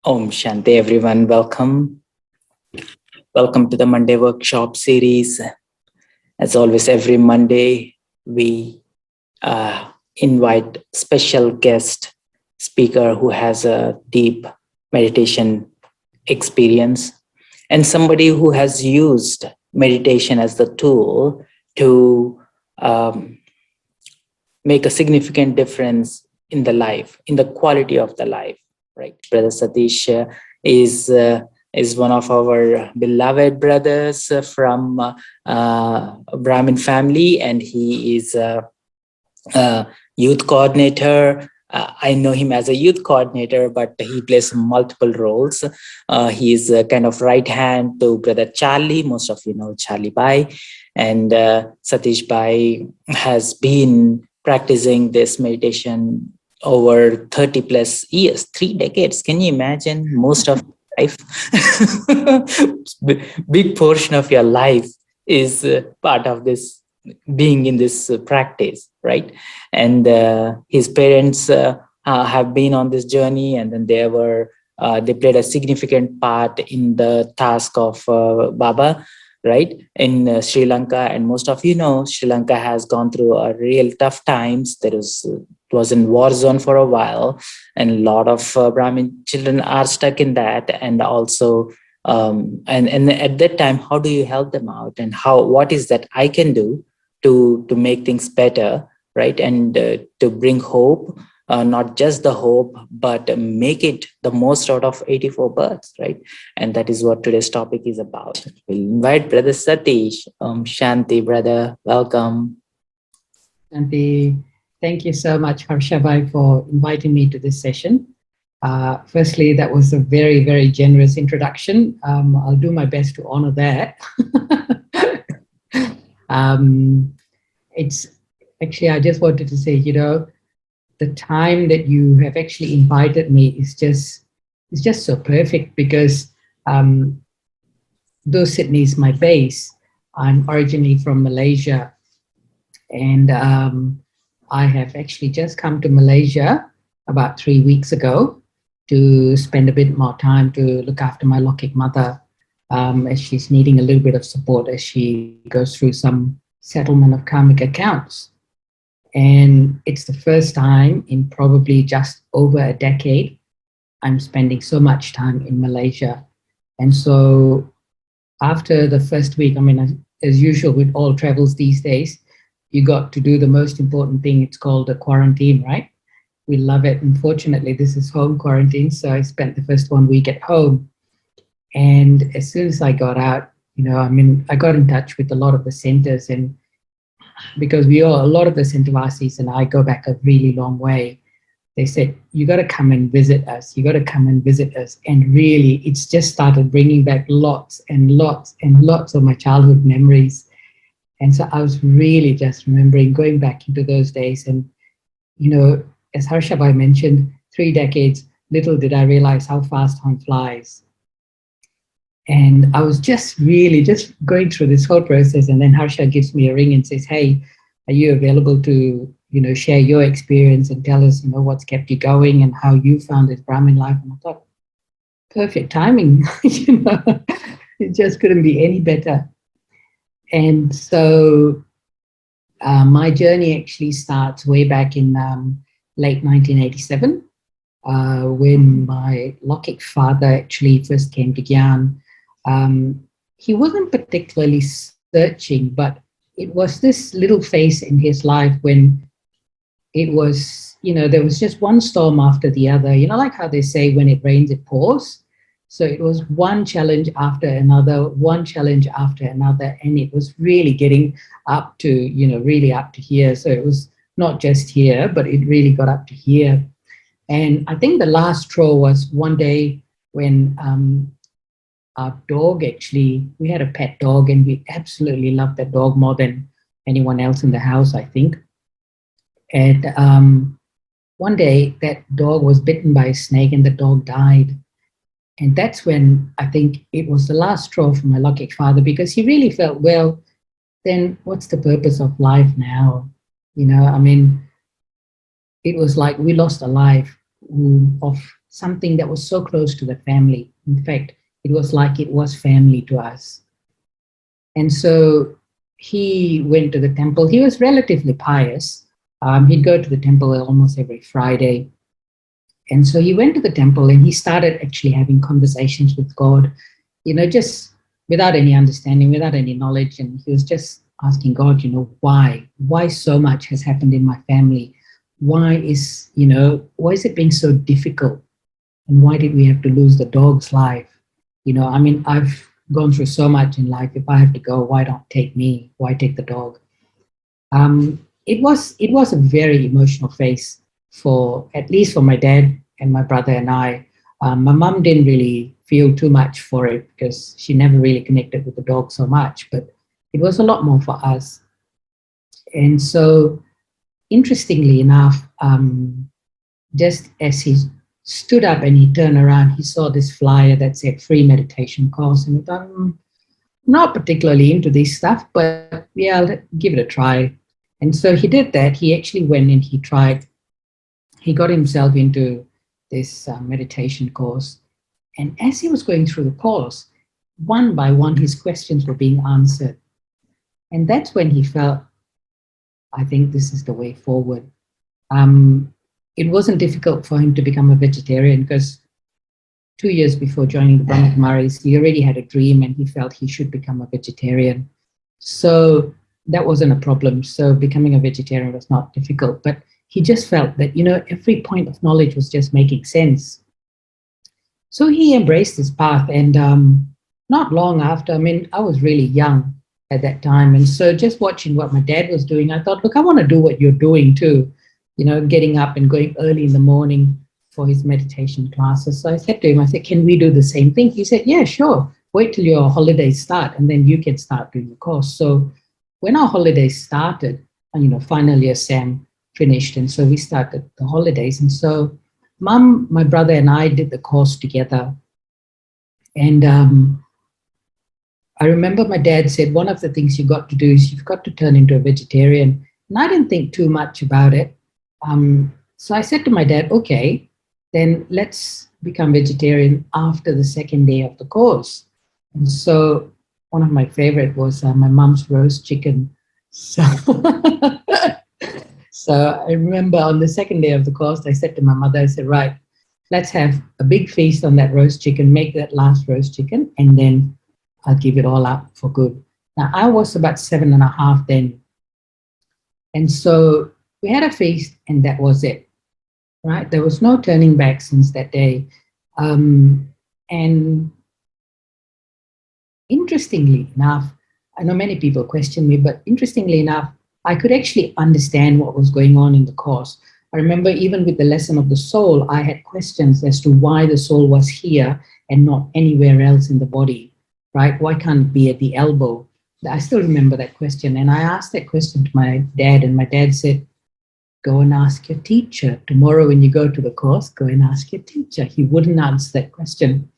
Om Shanti, everyone. Welcome. Welcome to the Monday workshop series. As always, every Monday we invite special guest speaker who has a deep meditation experience and somebody who has used meditation as the tool to um, make a significant difference in the life, in the quality of the life. Right, Brother Sathesh is uh, is one of our beloved brothers from Brahmin family, and he is a youth coordinator. I know him as a youth coordinator, but he plays multiple roles. He is a kind of right hand to Brother Charlie. Most of you know Charlie Bai, and Satish Bai has been practicing this meditation over 30 plus years, 3 decades. Can you imagine? Most of life, big portion of your life is part of this being in this practice, right? And his parents have been on this journey, and then they played a significant part in the task of Baba, right, in Sri Lanka. And most of you know Sri Lanka has gone through a real tough times. It was in war zone for a while, and a lot of Brahmin children are stuck in that. And also and at that time, how do you help them out, and how what is that I can do to make things better, right? And to bring hope, not just the hope, but make it the most out of 84 births, right? And that is what today's topic is about. We'll invite Brother Satish. Shanti, brother, welcome. Shanti, thank you so much, Harsha, for inviting me to this session. Firstly, that was a very, very generous introduction. I'll do my best to honor that. It's actually, I just wanted to say, the time that you have actually invited me is just so perfect because though Sydney is my base, I'm originally from Malaysia, and I have actually just come to Malaysia about 3 weeks ago to spend a bit more time to look after my Lokik mother, as she's needing a little bit of support as she goes through some settlement of karmic accounts. And it's the first time in probably just over a decade I'm spending so much time in Malaysia. And so after the first week, as usual with all travels these days, you got to do the most important thing. It's called a quarantine, right? We love it. Unfortunately, this is home quarantine, so I spent the first 1 week at home. And as soon as I got out, I got in touch with a lot of the centers, and because a lot of the Centavasis and I go back a really long way, they said, you got to come and visit us. You got to come and visit us. And really, it's just started bringing back lots and lots and lots of my childhood memories. And so I was really just remembering going back into those days. And, as Harsha mentioned, 3 decades, little did I realize how fast time flies. And I was just really just going through this whole process. And then Harsha gives me a ring and says, hey, are you available to, share your experience and tell us, what's kept you going and how you found this Brahmin life? And I thought, perfect timing, it just couldn't be any better. And so my journey actually starts way back in late 1987, when my Lokik father actually first came to Gyan. He wasn't particularly searching, but it was this little phase in his life when it was, there was just one storm after the other. Like how they say, when it rains, it pours. So it was one challenge after another, one challenge after another, and it was really getting up to, really up to here. So it was not just here, but it really got up to here. And I think the last straw was one day when our dog, actually, we had a pet dog, and we absolutely loved that dog more than anyone else in the house, I think. And one day that dog was bitten by a snake and the dog died. And that's when I think it was the last straw for my Lokik father, because he really felt, well, then what's the purpose of life now? It was like we lost a life of something that was so close to the family. In fact, it was like it was family to us. And so he went to the temple. He was relatively pious. He'd go to the temple almost every Friday. And so he went to the temple and he started actually having conversations with God, just without any understanding, without any knowledge. And he was just asking God, why? Why so much has happened in my family? Why is it being so difficult? And why did we have to lose the dog's life? I've gone through so much in life. If I have to go, why don't take me? Why take the dog? It was a very emotional phase at least for my dad and my brother and I. My mum didn't really feel too much for it because she never really connected with the dog so much, but it was a lot more for us. And so, interestingly enough, just as he stood up and he turned around, he saw this flyer that said free meditation course, and he thought, not particularly into this stuff, but yeah, I'll give it a try. And so he did that. He actually went and he tried. He got himself into this meditation course. And as he was going through the course, one by one, his questions were being answered. And that's when he felt, I think this is the way forward. It wasn't difficult for him to become a vegetarian because 2 years before joining the Brahma Kumaris, he already had a dream and he felt he should become a vegetarian. So that wasn't a problem. So becoming a vegetarian was not difficult, but he just felt that, every point of knowledge was just making sense. So he embraced this path, and not long after, I was really young at that time. And so just watching what my dad was doing, I thought, look, I want to do what you're doing too, getting up and going early in the morning for his meditation classes. So I said to him, can we do the same thing? He said, yeah, sure. Wait till your holidays start and then you can start doing the course. So when our holidays started, and final year SAM finished, and so we started the holidays. And so Mum, my brother and I did the course together. And I remember my dad said, one of the things you got to do is you've got to turn into a vegetarian. And I didn't think too much about it. So I said to my dad, okay, then let's become vegetarian after the second day of the course. And so one of my favorite was my mom's roast chicken. So, so I remember on the second day of the course, I said to my mother, I said, right, let's have a big feast on that roast chicken, make that last roast chicken, and then I'll give it all up for good. Now, I was about 7.5 then. And so we had a feast and that was it, right? There was no turning back since that day. And interestingly enough, I know many people question me, but interestingly enough, I could actually understand what was going on in the course. I remember even with the lesson of the soul, I had questions as to why the soul was here and not anywhere else in the body, right? Why can't it be at the elbow? I still remember that question. And I asked that question to my dad, and my dad said, go and ask your teacher. Tomorrow when you go to the course, go and ask your teacher. He wouldn't answer that question.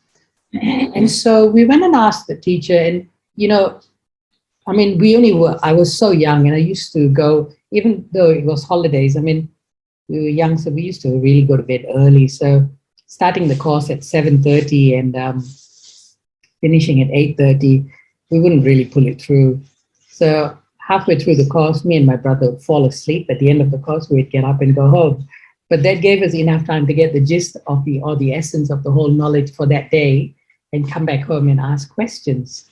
And so we went and asked the teacher, and, I was so young, and I used to go, even though it was holidays, we were young, so we used to really go to bed early. So starting the course at 7:30 and finishing at 8:30, we wouldn't really pull it through. So halfway through the course, me and my brother would fall asleep. At the end of the course, we'd get up and go home. But that gave us enough time to get the gist of the essence of the whole knowledge for that day and come back home and ask questions.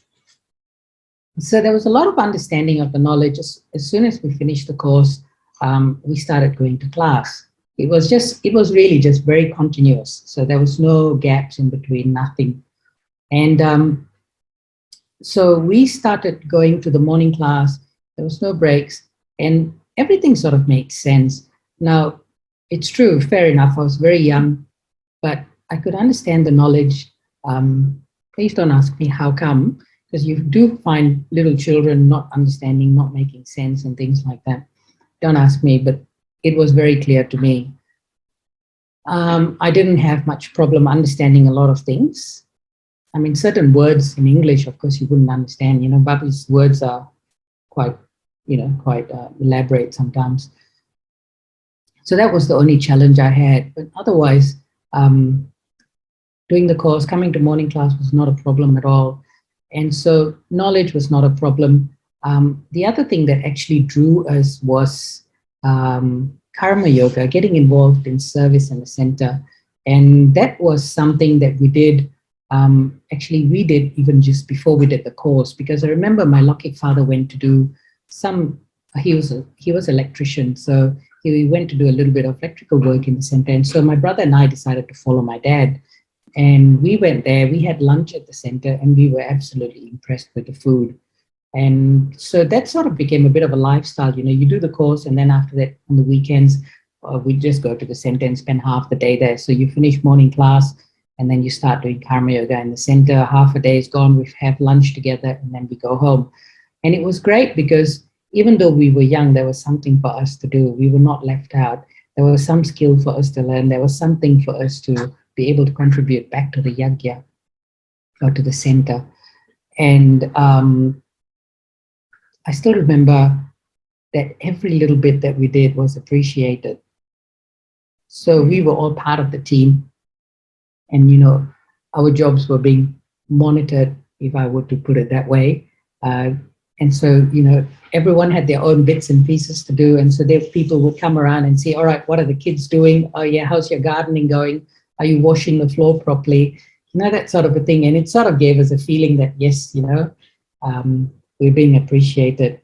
So there was a lot of understanding of the knowledge. As soon as we finished the course, we started going to class. It was really just very continuous. So there was no gaps in between, nothing. And so we started going to the morning class. There was no breaks, and everything sort of made sense. Now, it's true, fair enough, I was very young, but I could understand the knowledge. Please don't ask me how come, because you do find little children not understanding, not making sense and things like that. Don't ask me, but it was very clear to me. I didn't have much problem understanding a lot of things. Certain words in English, of course, you wouldn't understand. Baba's words are quite elaborate sometimes. So that was the only challenge I had. But otherwise, doing the course, coming to morning class was not a problem at all. And so knowledge was not a problem. The other thing that actually drew us was karma yoga, getting involved in service in the center. And that was something that we did. Actually, we did even just before we did the course, because I remember my lucky father went to do some, he was an electrician. So he went to do a little bit of electrical work in the center. And so my brother and I decided to follow my dad. And we went there, we had lunch at the center, and we were absolutely impressed with the food. And so that sort of became a bit of a lifestyle. You know, you do the course, and then after that, on the weekends, we just go to the center and spend half the day there. So you finish morning class, and then you start doing karma yoga in the center. Half a day is gone, we have lunch together, and then we go home. And it was great because even though we were young, there was something for us to do. We were not left out. There was some skill for us to learn. There was something for us to be able to contribute back to the yagya or to the center. And I still remember that every little bit that we did was appreciated. So we were all part of the team. And, you know, our jobs were being monitored, if I were to put it that way. And so, you know, everyone had their own bits and pieces to do. And so there people would come around and say, all right, what are the kids doing? Oh, yeah, how's your gardening going? Are you washing the floor properly? You know, that sort of a thing. And it sort of gave us a feeling that, yes, you know, we're being appreciated.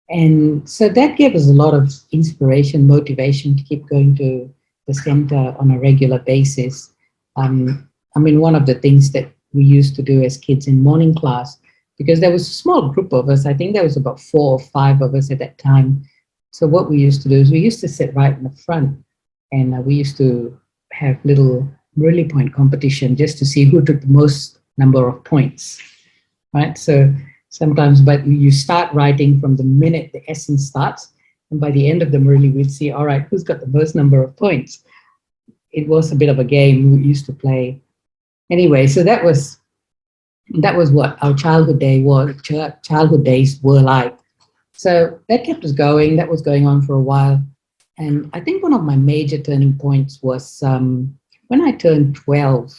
And so that gave us a lot of inspiration, motivation to keep going to the center on a regular basis. I mean, one of the things that we used to do as kids in morning class, because there was a small group of us, I think there was about 4 or 5 of us at that time. So what we used to do is we used to sit right in the front, and we used to have little Murali point competition just to see who took the most number of points, right? So sometimes, but you start writing from the minute the essence starts, and by the end of the Murali, we'd see, all right, who's got the most number of points? It was a bit of a game we used to play. Anyway, so that was what our childhood days were like. So that kept us going. That was going on for a while. And I think one of my major turning points was when I turned 12.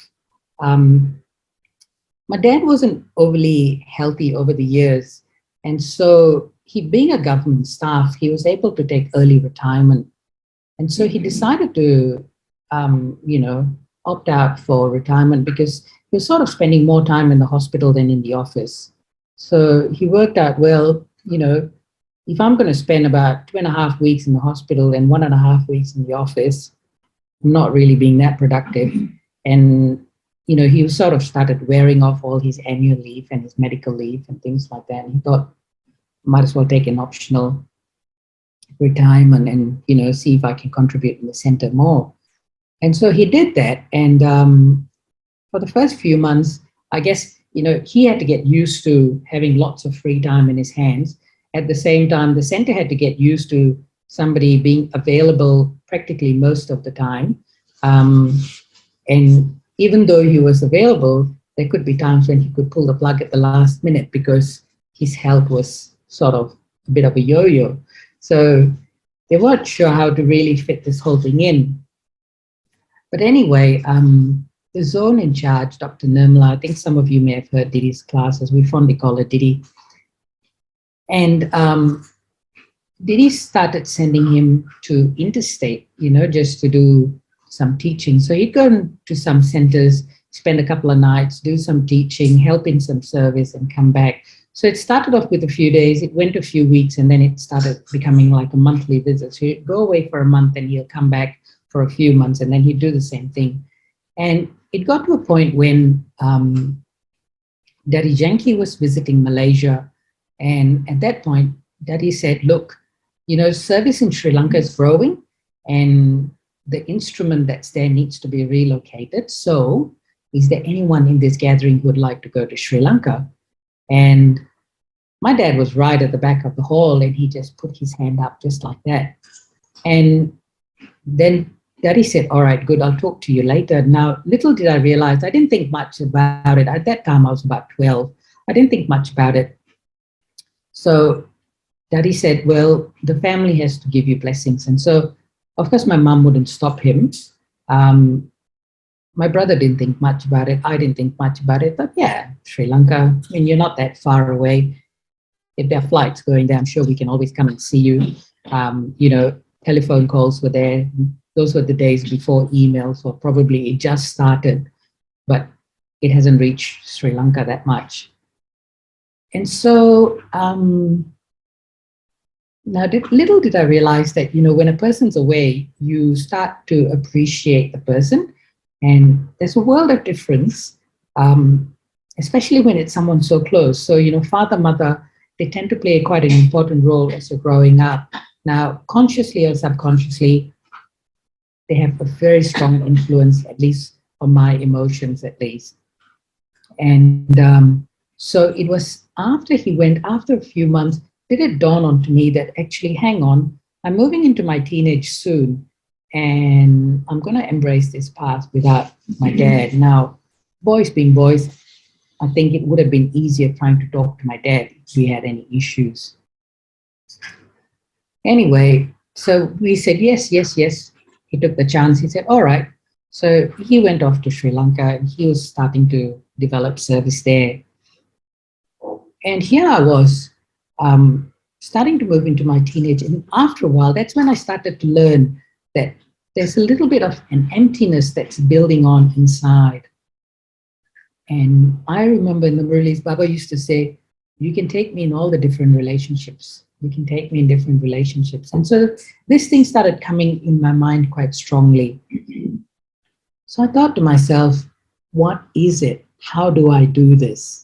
My dad wasn't overly healthy over the years. And so he, being a government staff, he was able to take early retirement. And so he decided to, you know, opt out for retirement because he was sort of spending more time in the hospital than in the office. So he worked out, well, you know, if I'm going to spend about 2.5 weeks in the hospital and 1.5 weeks in the office, I'm not really being that productive. And, you know, he sort of started wearing off all his annual leave and his medical leave and things like that. And he thought, might as well take an optional retirement and, you know, see if I can contribute in the center more. And so he did that. And for the first few months, I guess, you know, he had to get used to having lots of free time in his hands. At the same time, the center had to get used to somebody being available practically most of the time. And even though he was available, there could be times when he could pull the plug at the last minute because his health was sort of a bit of a yo-yo. So they weren't sure how to really fit this whole thing in. But anyway, the zone in charge, Dr. Nirmala, I think some of you may have heard Didi's classes. We fondly call her Didi. And Didi started sending him to interstate, you know, just to do some teaching. So he'd go to some centers, spend a couple of nights, do some teaching, help in some service and come back. So it started off with a few days, it went a few weeks, and then it started becoming like a monthly visit. So he'd go away for a month and he'll come back for a few months and then he'd do the same thing. And it got to a point when Daddy Janki was visiting Malaysia. And at that point, Daddy said, look, you know, service in Sri Lanka is growing and the instrument that's there needs to be relocated. So is there anyone in this gathering who would like to go to Sri Lanka? And my dad was right at the back of the hall and he just put his hand up just like that. And then Daddy said, all right, good, I'll talk to you later. Now, little did I realize, I didn't think much about it. At that time, I was about 12. I didn't think much about it. So Daddy said, well, the family has to give you blessings. And so, of course, my mom wouldn't stop him. my brother didn't think much about it. I didn't think much about it. But yeah, Sri Lanka, I mean, you're not that far away. If there are flights going there, I'm sure we can always come and see you. Telephone calls were there. Those were the days before emails, or probably it just started, but it hasn't reached Sri Lanka that much. And so now, little did I realize that, when a person's away, you start to appreciate the person. And there's a world of difference, especially when it's someone so close. So, father, mother, they tend to play quite an important role as you're growing up. Now, consciously or subconsciously, they have a very strong influence, at least on my emotions, at least. And so it was after he went, after a few months, did it dawn on to me that actually, hang on, I'm moving into my teenage soon, and I'm going to embrace this path without my dad. Now, boys being boys, I think it would have been easier trying to talk to my dad if we had any issues. Anyway, so we said, yes, yes, yes. He took the chance. He said, all right. So he went off to Sri Lanka, and he was starting to develop service there. And here I was, starting to move into my teenage. And after a while, that's when I started to learn that there's a little bit of an emptiness that's building on inside. And I remember in the Murlis, Baba used to say, you can take me in all the different relationships. You can take me in different relationships. And so this thing started coming in my mind quite strongly. So I thought to myself, what is it? How do I do this?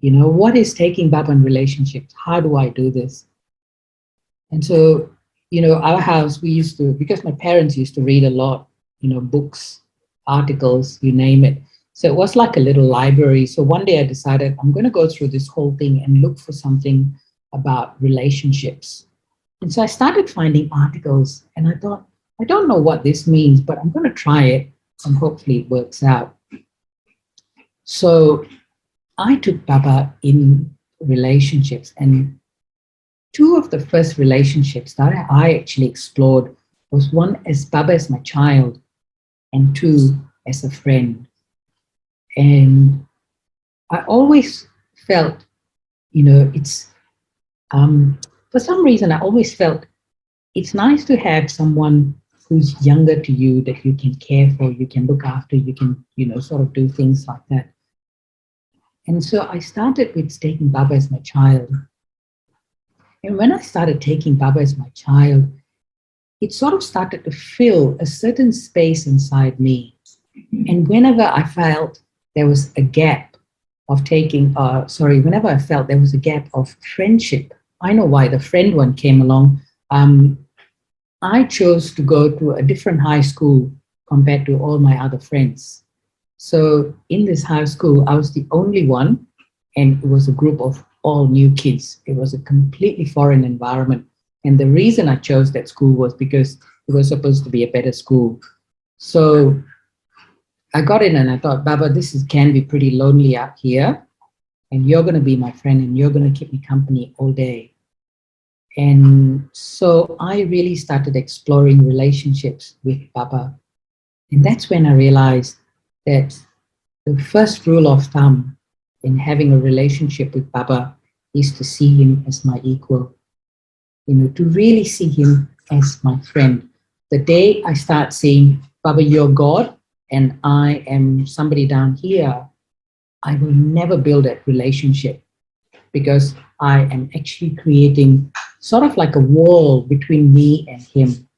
What is taking Baba in relationships? How do I do this? And so, our house, we used to, because my parents used to read a lot, books, articles, you name it. So it was like a little library. So one day I decided I'm going to go through this whole thing and look for something about relationships. And so I started finding articles, and I thought, I don't know what this means, but I'm going to try it, and hopefully it works out. So I took Baba in relationships, and two of the first relationships that I actually explored was one as Baba as my child, and two as a friend. And I always felt, it's, for some reason, I always felt it's nice to have someone who's younger to you that you can care for, you can look after, you can, sort of do things like that. And so I started with taking Baba as my child. And when I started taking Baba as my child, it sort of started to fill a certain space inside me. And whenever I felt there was a gap of whenever I felt there was a gap of friendship, I know why the friend one came along. I chose to go to a different high school compared to all my other friends. So in this high school, I was the only one, and it was a group of all new kids. It was a completely foreign environment. And the reason I chose that school was because it was supposed to be a better school. So I got in and I thought, Baba, can be pretty lonely out here, and you're going to be my friend, and you're going to keep me company all day. And so I really started exploring relationships with Baba. And that's when I realized that the first rule of thumb in having a relationship with Baba is to see him as my equal, to really see him as my friend. The day I start saying, Baba, you're God, and I am somebody down here, I will never build that relationship, because I am actually creating sort of like a wall between me and him,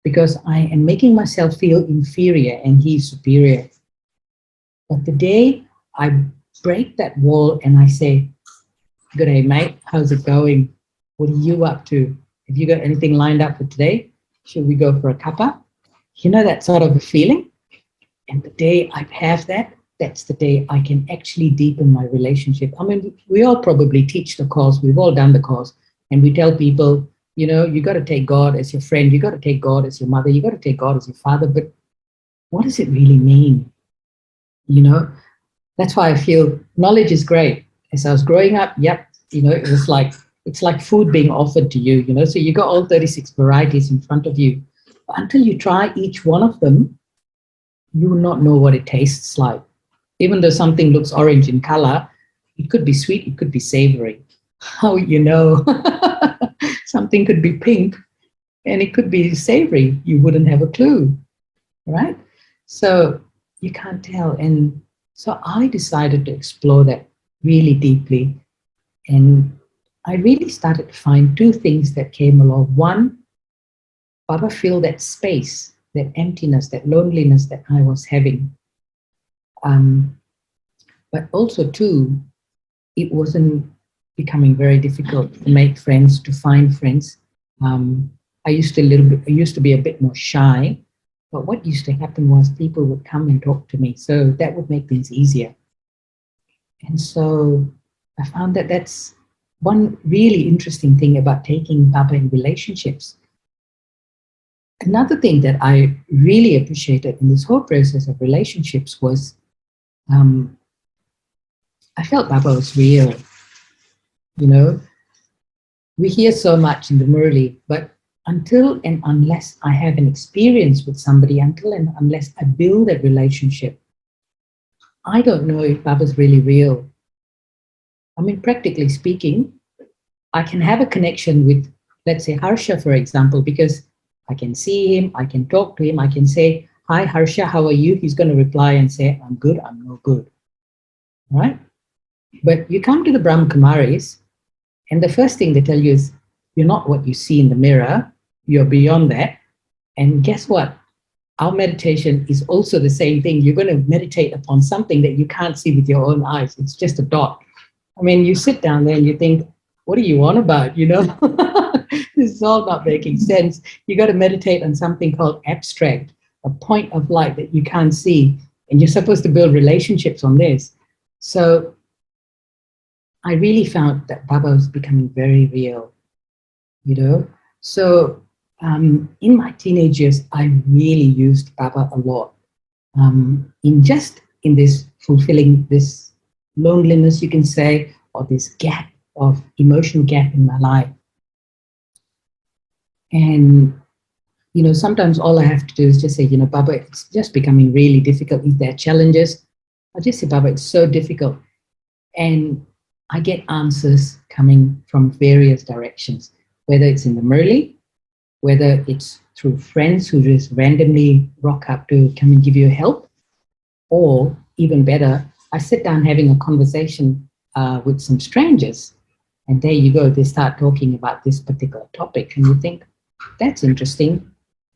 because I am making myself feel inferior and he's superior. But the day I break that wall and I say, good day, mate, how's it going? What are you up to? Have you got anything lined up for today? Should we go for a cuppa? That sort of a feeling. And the day I have that, that's the day I can actually deepen my relationship. I mean, we all probably teach the course. We've all done the course. And we tell people, you got to take God as your friend. You got to take God as your mother. You got to take God as your father. But what does it really mean? That's why I feel knowledge is great. As I was growing up, it was like, it's like food being offered to you, so you got all 36 varieties in front of you. But until you try each one of them, you will not know what it tastes like. Even though something looks orange in color, it could be sweet, it could be savory. How you know? Something could be pink and it could be savory. You wouldn't have a clue, right? So you can't tell. And so I decided to explore that really deeply. And I really started to find two things that came along. One, Baba filled that space, that emptiness, that loneliness that I was having. But also, two, it wasn't becoming very difficult to make friends, to find friends. I used to be a bit more shy, but what used to happen was people would come and talk to me, so that would make things easier. And so I found that that's one really interesting thing about taking Baba in relationships. Another thing that I really appreciated in this whole process of relationships was I felt Baba was real. You know, we hear so much in the Murli, but until and unless I have an experience with somebody, until and unless I build a relationship, I don't know if Baba's really real. I mean, practically speaking, I can have a connection with, let's say, Harsha, for example, because I can see him, I can talk to him, I can say, "Hi, Harsha, how are you?" He's going to reply and say, "I'm good, I'm no good." Right? But you come to the Brahma Kumaris, and the first thing they tell you is, you're not what you see in the mirror, you're beyond that. And guess what? Our meditation is also the same thing. You're going to meditate upon something that you can't see with your own eyes. It's just a dot. I mean, you sit down there and you think, what are you on about? You know, this is all not making sense. You got to meditate on something called abstract, a point of light that you can't see. And you're supposed to build relationships on this. So I really found that Baba was becoming very real, you know. So in my teenage years, I really used Baba a lot in this fulfilling this loneliness, you can say, or this gap of emotional gap in my life. And you know, sometimes all I have to do is just say, you know, Baba, it's just becoming really difficult. If there are challenges, I just say, Baba, it's so difficult. And I get answers coming from various directions, whether it's in the Murli, whether it's through friends who just randomly rock up to come and give you help, or even better, I sit down having a conversation with some strangers, and there you go, they start talking about this particular topic, and you think, that's interesting.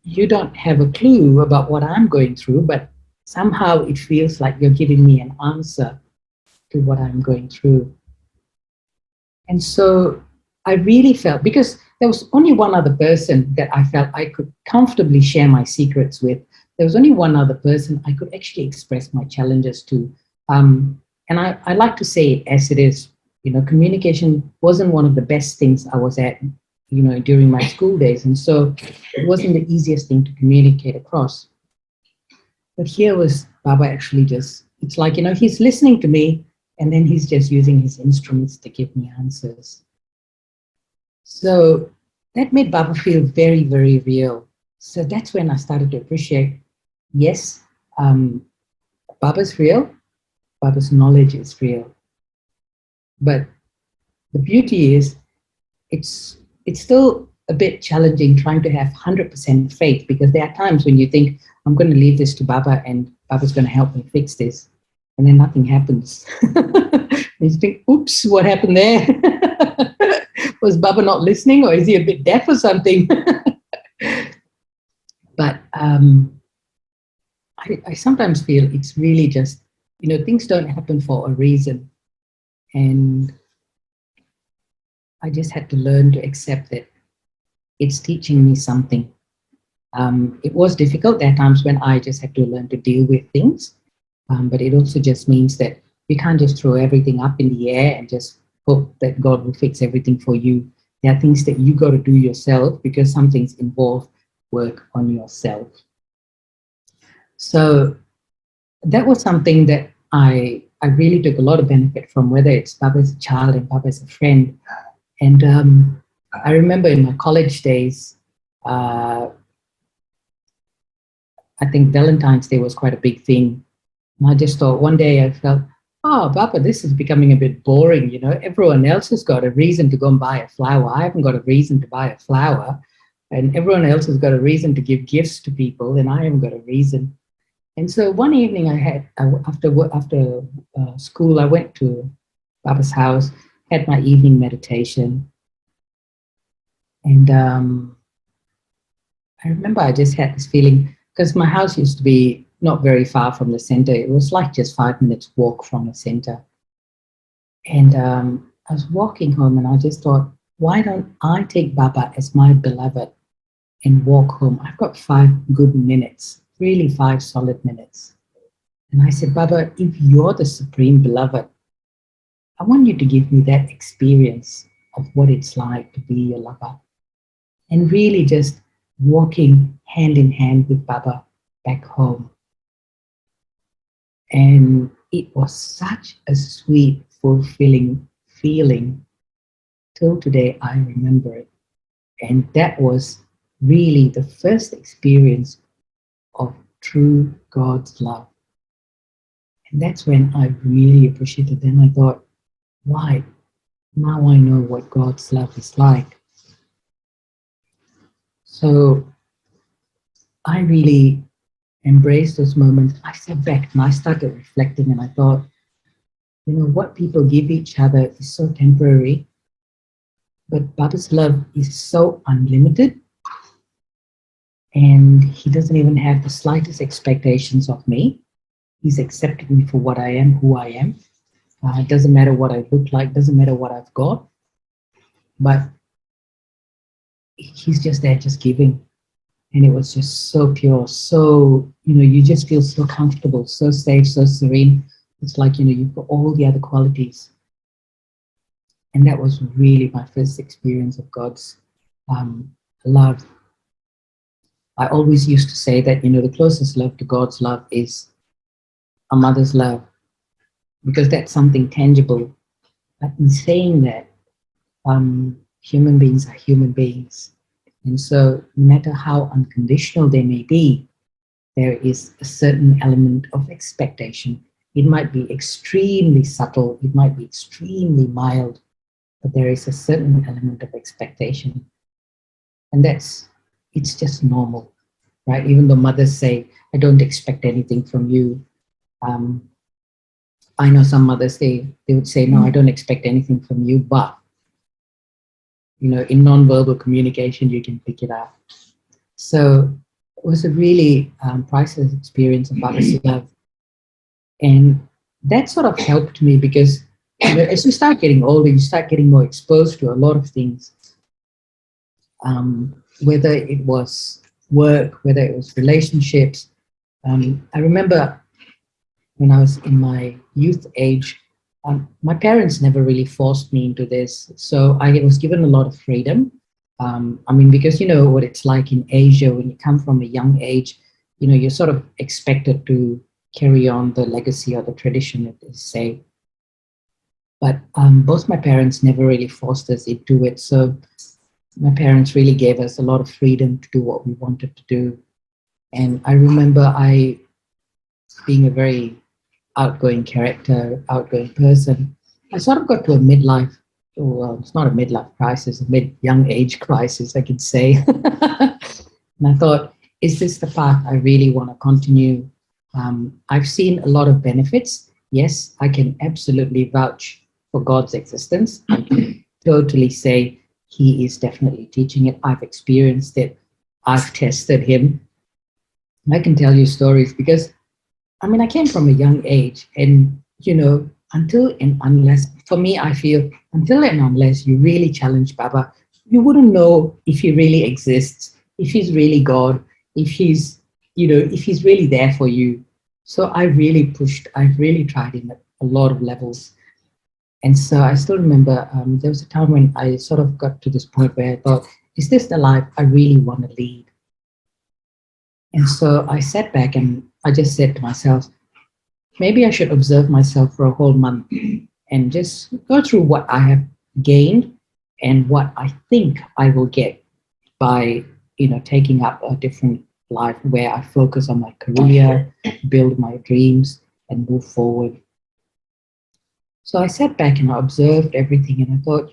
You don't have a clue about what I'm going through, but somehow it feels like you're giving me an answer to what I'm going through. And so I really felt, because there was only one other person that I felt I could comfortably share my secrets with. There was only one other person I could actually express my challenges to. And I like to say it as it is. You know, communication wasn't one of the best things I was at, you know, during my school days. And so it wasn't the easiest thing to communicate across. But here was Baba actually just, it's like, you know, he's listening to me, and then he's just using his instruments to give me answers. So that made Baba feel very, very real. So that's when I started to appreciate, yes, Baba's real, Baba's knowledge is real. But the beauty is, it's still a bit challenging trying to have 100% faith, because there are times when you think, I'm going to leave this to Baba and Baba's going to help me fix this. And then nothing happens. You think, oops, what happened there? Was Baba not listening, or is he a bit deaf or something? But I sometimes feel it's really just, you know, things don't happen for a reason. And I just had to learn to accept that it's teaching me something. It was difficult. There are times when I just had to learn to deal with things. But it also just means that you can't just throw everything up in the air and just hope that God will fix everything for you. There are things that you got to do yourself, because some things involve work on yourself. So that was something that I really took a lot of benefit from, whether it's Baba as a child and Baba as a friend. And I remember in my college days, I think Valentine's Day was quite a big thing. And I just thought one day I felt, oh, Papa, this is becoming a bit boring. You know, everyone else has got a reason to go and buy a flower. I haven't got a reason to buy a flower. And everyone else has got a reason to give gifts to people, and I haven't got a reason. And so one evening after school, I went to Papa's house, had my evening meditation. And I remember I just had this feeling, because my house used to be not very far from the center. It was like just 5 minutes walk from the center. And I was walking home and I just thought, why don't I take Baba as my beloved and walk home? I've got 5 good minutes, really 5 solid minutes. And I said, Baba, if you're the supreme beloved, I want you to give me that experience of what it's like to be your lover. And really just walking hand in hand with Baba back home. And it was such a sweet, fulfilling feeling. Till today, I remember it. And that was really the first experience of true God's love. And that's when I really appreciated it. And I thought, why? Now I know what God's love is like. So I really embraced those moments. I sat back and I started reflecting and I thought, you know, what people give each other is so temporary, but Baba's love is so unlimited, and he doesn't even have the slightest expectations of me. He's accepted me for what I am, who I am. It doesn't matter what I look like, doesn't matter what I've got, but he's just there, just giving. And it was just so pure, so, you know, you just feel so comfortable, so safe, so serene. It's like, you know, you've got all the other qualities. And that was really my first experience of God's love. I always used to say that, you know, the closest love to God's love is a mother's love, because that's something tangible. But in saying that, human beings are human beings. And so no matter how unconditional they may be, there is a certain element of expectation. It might be extremely subtle, it might be extremely mild, but there is a certain element of expectation. And it's just normal, right? Even though mothers say, I don't expect anything from you. I know some mothers, they would say, no, I don't expect anything from you, but, you know, in non-verbal communication, you can pick it up. So it was a really priceless experience of Baba's love. And that sort of helped me because, you know, as you start getting older, you start getting more exposed to a lot of things, whether it was work, whether it was relationships. I remember when I was in my youth age, my parents never really forced me into this. So I was given a lot of freedom. I mean, because you know what it's like in Asia, when you come from a young age, you know, you're sort of expected to carry on the legacy or the tradition, as they say. But both my parents never really forced us into it. So my parents really gave us a lot of freedom to do what we wanted to do. And I remember being a very outgoing character, outgoing person, I sort of got to a midlife, well, it's not a midlife crisis, a mid-young age crisis, I could say. And I thought, is this the path I really want to continue? I've seen a lot of benefits. Yes, I can absolutely vouch for God's existence. I can totally say he is definitely teaching it. I've experienced it. I've tested him. I can tell you stories because, I mean, I came from a young age, and, you know, until and unless, for me, I feel, until and unless you really challenge Baba, you wouldn't know if he really exists, if he's really God, if he's, you know, if he's really there for you. So I've really tried him at a lot of levels. And so I still remember there was a time when I sort of got to this point where I thought, is this the life I really want to lead? And so I sat back and I just said to myself, maybe I should observe myself for a whole month and just go through what I have gained and what I think I will get by, you know, taking up a different life where I focus on my career, build my dreams, and move forward. So I sat back and I observed everything and I thought,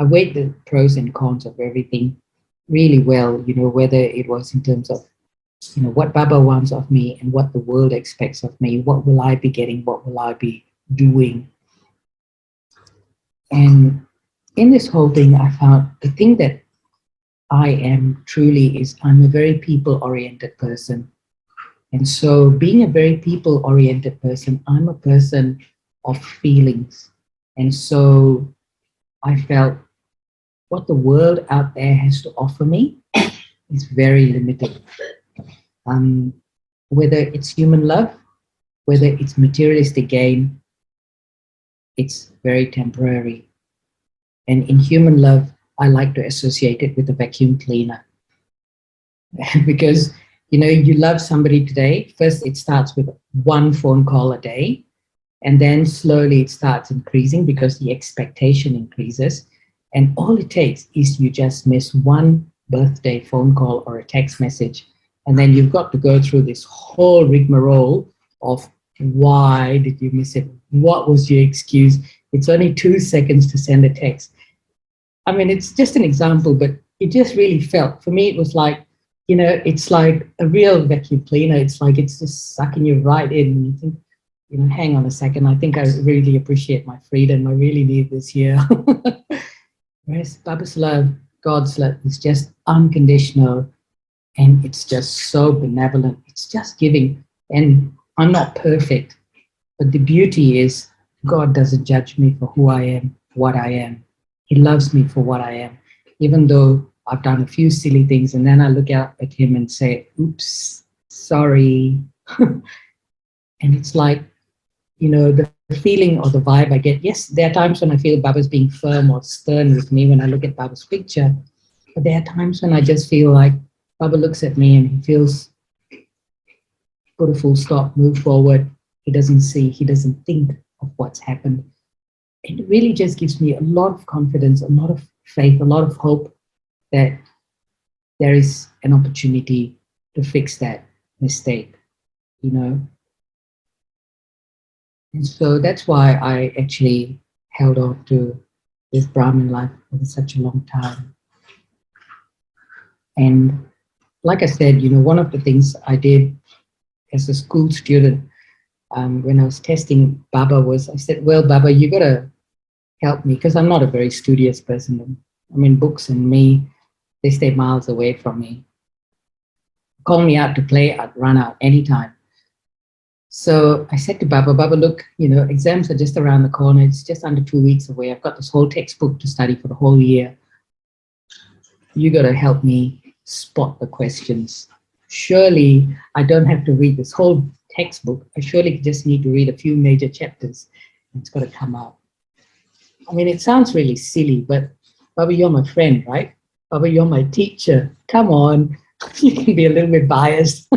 I weighed the pros and cons of everything really well, whether it was in terms of, what Baba wants of me and what the world expects of me. What will I be getting? What will I be doing? And in this whole thing, I found the thing that I am truly is I'm a very people-oriented person. And so being a very people-oriented person, I'm a person of feelings. And so I felt what the world out there has to offer me is very limited. Um, whether it's human love, whether it's materialistic gain, it's very temporary. And in human love, I like to associate it with a vacuum cleaner. Because, you love somebody today, first it starts with one phone call a day, and then slowly it starts increasing because the expectation increases. And all it takes is you just miss one birthday phone call or a text message. And then you've got to go through this whole rigmarole of why did you miss it? What was your excuse? It's only 2 seconds to send a text. I mean, it's just an example, but it just really felt, for me, it was like, it's like a real vacuum cleaner. It's like it's just sucking you right in. And you think, hang on a second, I think I really appreciate my freedom. I really need this here. Whereas Baba's love, God's love, is just unconditional and it's just so benevolent. It's just giving. And I'm not perfect, but the beauty is God doesn't judge me for who I am, what I am. He loves me for what I am, even though I've done a few silly things, and then I look out at him and say, oops, sorry. And it's like, the feeling or the vibe I get. Yes, there are times when I feel Baba's being firm or stern with me when I look at Baba's picture, but there are times when I just feel like Baba looks at me and he feels, put a full stop, move forward. He doesn't see, he doesn't think of what's happened. It really just gives me a lot of confidence, a lot of faith, a lot of hope that there is an opportunity to fix that mistake, And so that's why I actually held on to this Brahmin life for such a long time. And like I said, one of the things I did as a school student when I was testing Baba was I said, well, Baba, you got to help me because I'm not a very studious person. I mean, books and me, they stay miles away from me. Call me out to play, I'd run out anytime. So I said to Baba, look, exams are just around the corner. It's just under 2 weeks away. I've got this whole textbook to study for the whole year. You got to help me spot the questions. Surely I don't have to read this whole textbook. I surely just need to read a few major chapters. And it's got to come out. I mean, it sounds really silly, but Baba, you're my friend, right? Baba, you're my teacher. Come on. You can be a little bit biased.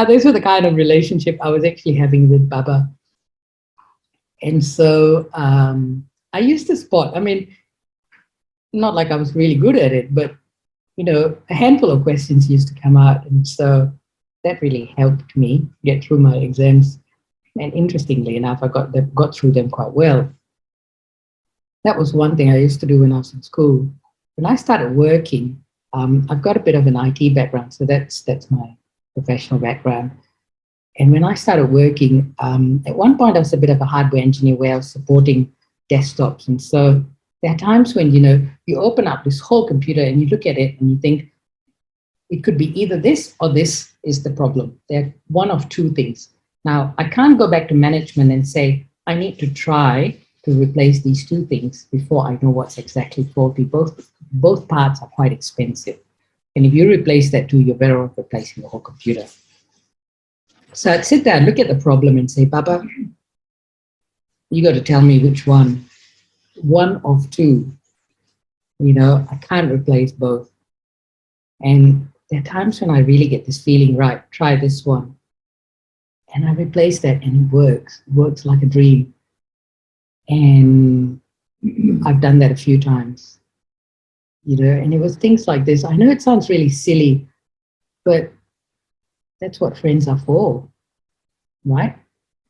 Those were the kind of relationship I was actually having with Baba. And so I used to spot, I mean, not like I was really good at it, but, a handful of questions used to come out. And so that really helped me get through my exams. And interestingly enough, I got through them quite well. That was one thing I used to do when I was in school. When I started working, I've got a bit of an IT background, so that's my professional background. And when I started working, at one point I was a bit of a hardware engineer where I was supporting desktops. And so there are times when, you open up this whole computer and you look at it and you think, it could be either this or this is the problem. They're one of two things. Now, I can't go back to management and say, I need to try to replace these two things before I know what's exactly faulty. Both parts are quite expensive. And if you replace that too, you're better off replacing the whole computer. So I'd sit there and look at the problem and say, Baba, you got to tell me which one. One of two. I can't replace both. And there are times when I really get this feeling, right, try this one. And I replace that and it works. It works like a dream. And I've done that a few times. And it was things like this. I know it sounds really silly, but that's what friends are for, right?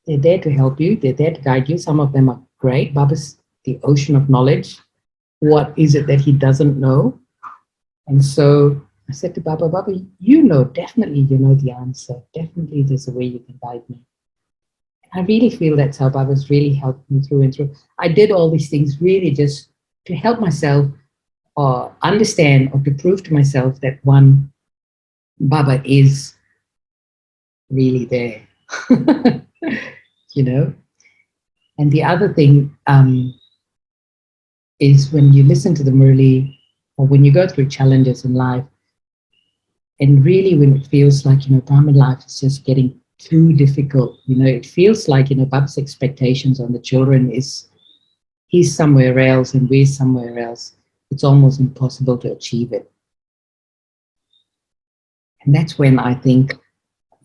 They're there to help you. They're there to guide you. Some of them are great. Baba's the ocean of knowledge. What is it that he doesn't know? And so I said to Baba, Baba, definitely you know the answer. Definitely there's a way you can guide me. And I really feel that's how Baba's really helped me through and through. I did all these things really just to help myself or understand or to prove to myself that one, Baba is really there. you know. And the other thing is when you listen to the Murli or when you go through challenges in life, and really when it feels like, Brahmin life is just getting too difficult, it feels like, Baba's expectations on the children is he's somewhere else and we're somewhere else. It's almost impossible to achieve it. And that's when I think,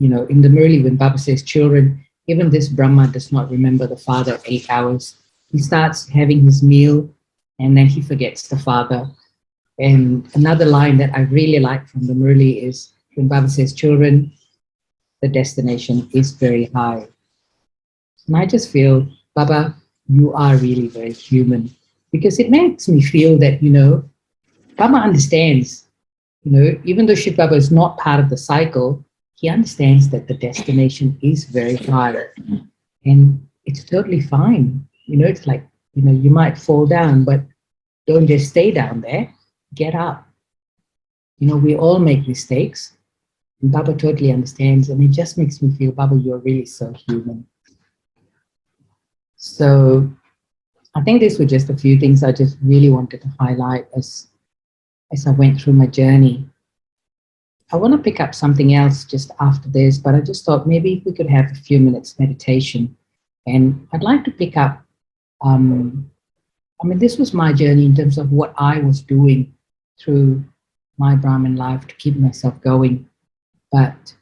in the Murli, when Baba says, children, even this Brahma does not remember the father 8 hours. He starts having his meal and then he forgets the father. And another line that I really like from the Murli is when Baba says, children, the destination is very high. And I just feel, Baba, you are really very human because it makes me feel that, Baba understands, even though Shiv Baba is not part of the cycle, he understands that the destination is very high and it's totally fine. It's like, you might fall down, but don't just stay down there, get up. We all make mistakes. And Baba totally understands, and it just makes me feel, Baba, you're really so human. So I think these were just a few things I just really wanted to highlight as I went through my journey. I want to pick up something else just after this, but I just thought maybe if we could have a few minutes meditation. And I'd like to pick up, this was my journey in terms of what I was doing through my Brahmin life to keep myself going. But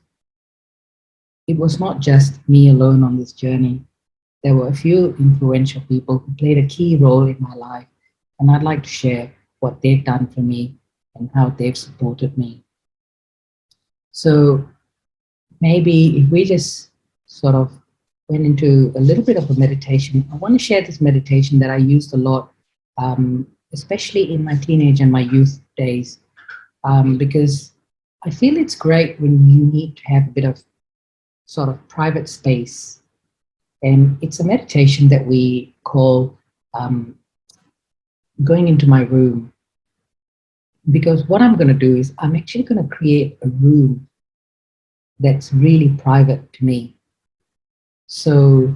it was not just me alone on this journey. There were a few influential people who played a key role in my life, and I'd like to share what they've done for me and how they've supported me. So maybe if we just sort of went into a little bit of a meditation, I want to share this meditation that I used a lot, especially in my teenage and my youth days, because I feel it's great when you need to have a bit of sort of private space. And it's a meditation that we call going into my room. Because what I'm going to do is I'm actually going to create a room that's really private to me. So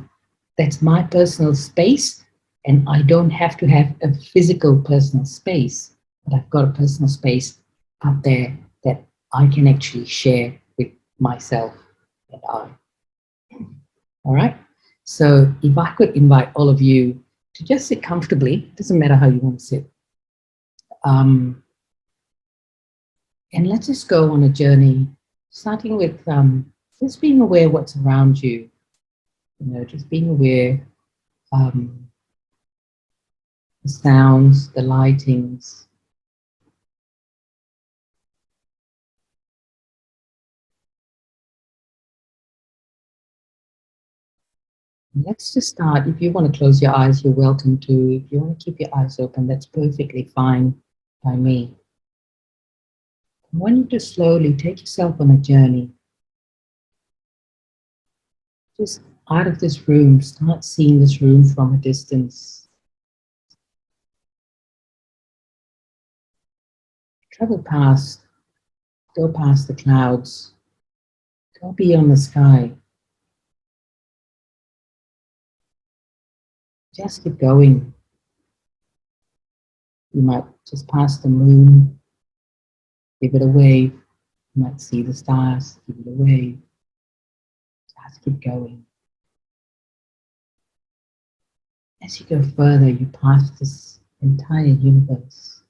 that's my personal space, and I don't have to have a physical personal space, but I've got a personal space up there that I can actually share with myself and I. All right? So if I could invite all of you to just sit comfortably, doesn't matter how you want to sit. And let's just go on a journey, starting with just being aware of what's around you. Just being aware the sounds, the lightings. Let's just start. If you want to close your eyes, you're welcome to. If you want to keep your eyes open, that's perfectly fine by me. I want you to slowly take yourself on a journey. Just out of this room, start seeing this room from a distance. Travel past, go past the clouds, go beyond the sky. Just keep going. You might just pass the moon, give it a wave. You might see the stars, give it a wave. Just keep going. As you go further, you pass this entire universe.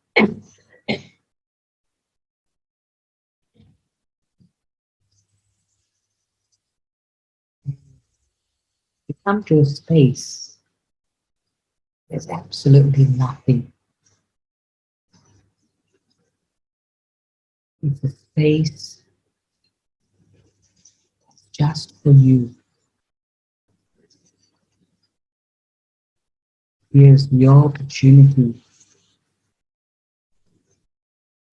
You come to a space, there's absolutely nothing. It's a space just for you. Here's your opportunity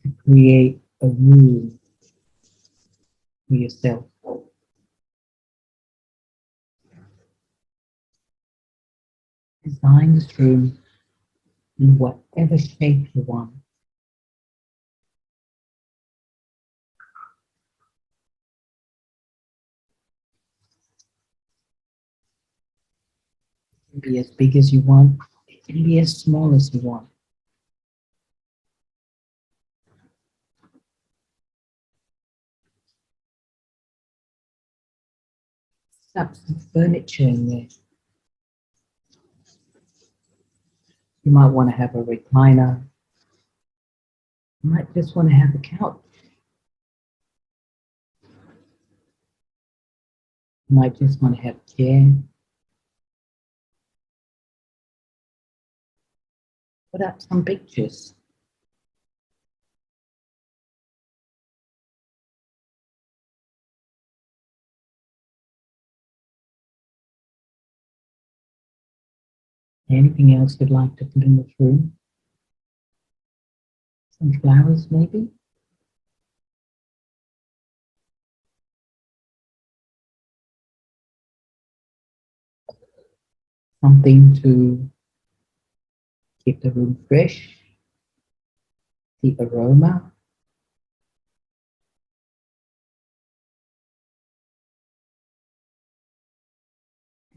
to create a room for yourself. Design this room in whatever shape you want. It can be as big as you want. It can be as small as you want. Set up some furniture in there. You might want to have a recliner. You might just want to have a couch. You might just want to have a chair. Put up some pictures. Anything else you'd like to put in this room? Some flowers, maybe? Something to keep the room fresh, the aroma.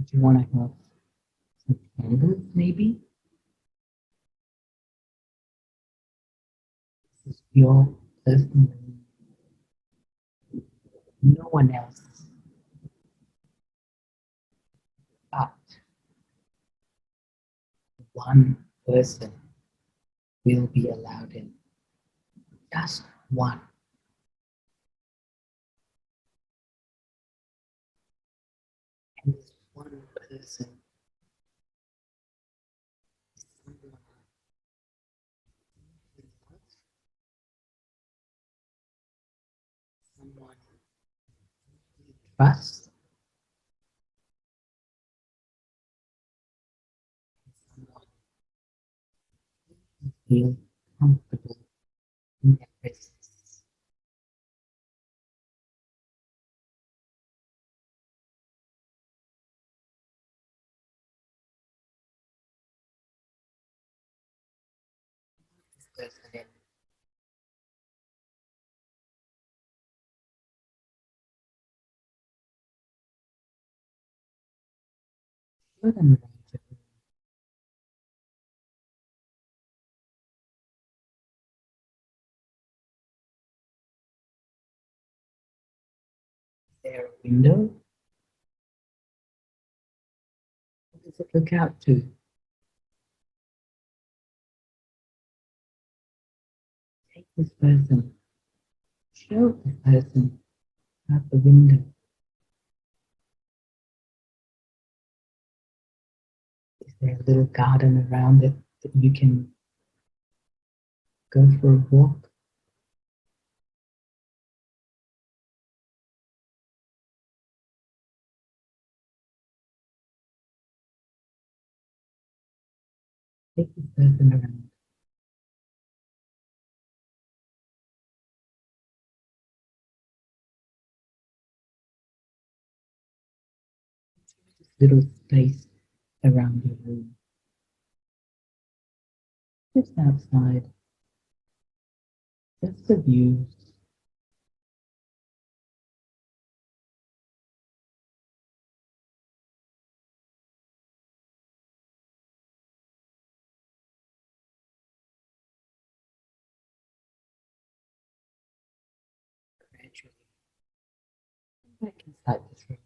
If you want to have some candles, maybe? This is your personal room. No one else but one person will be allowed in. Just one. And this one person is someone who loves, someone you trust, someone you feel comfortable in their presence. This person in. Show them around the room. Is there a window? What does it look out to? Take this person. Show this person out the window. Is there a little garden around it that you can go for a walk? Take this person around. This little space around your room. Just outside. Just the views. Gradually come back inside this room.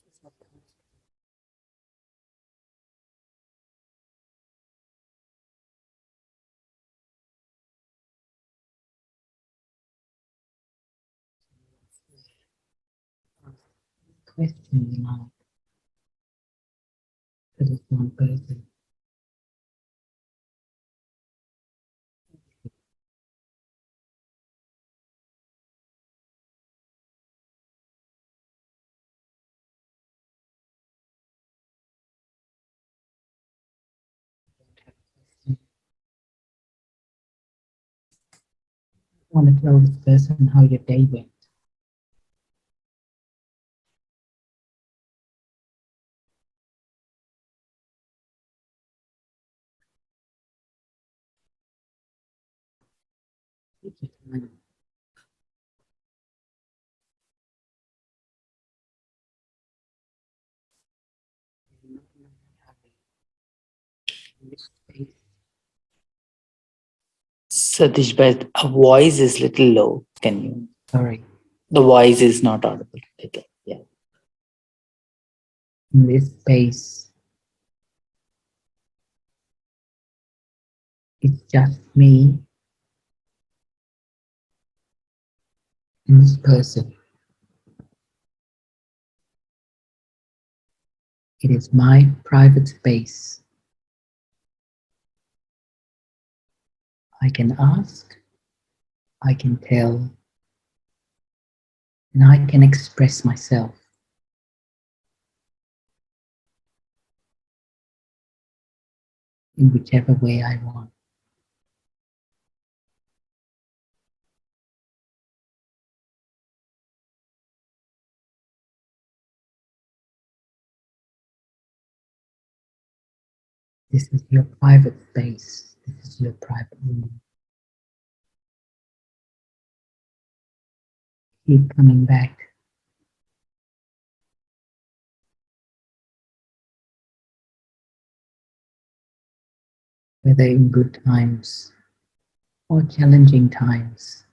Just not comfortable. question you like for this one person. I want to tell this person how your day went. Take your time. In this space, Satish, but a voice is little low. Can you? sorry, The voice is not audible. Okay. Yeah. in this space, it's just me and this person. It is my private space. I can ask, I can tell, and I can express myself in whichever way I want. This is your private space. This is your private room. Keep coming back. Whether in good times or challenging times,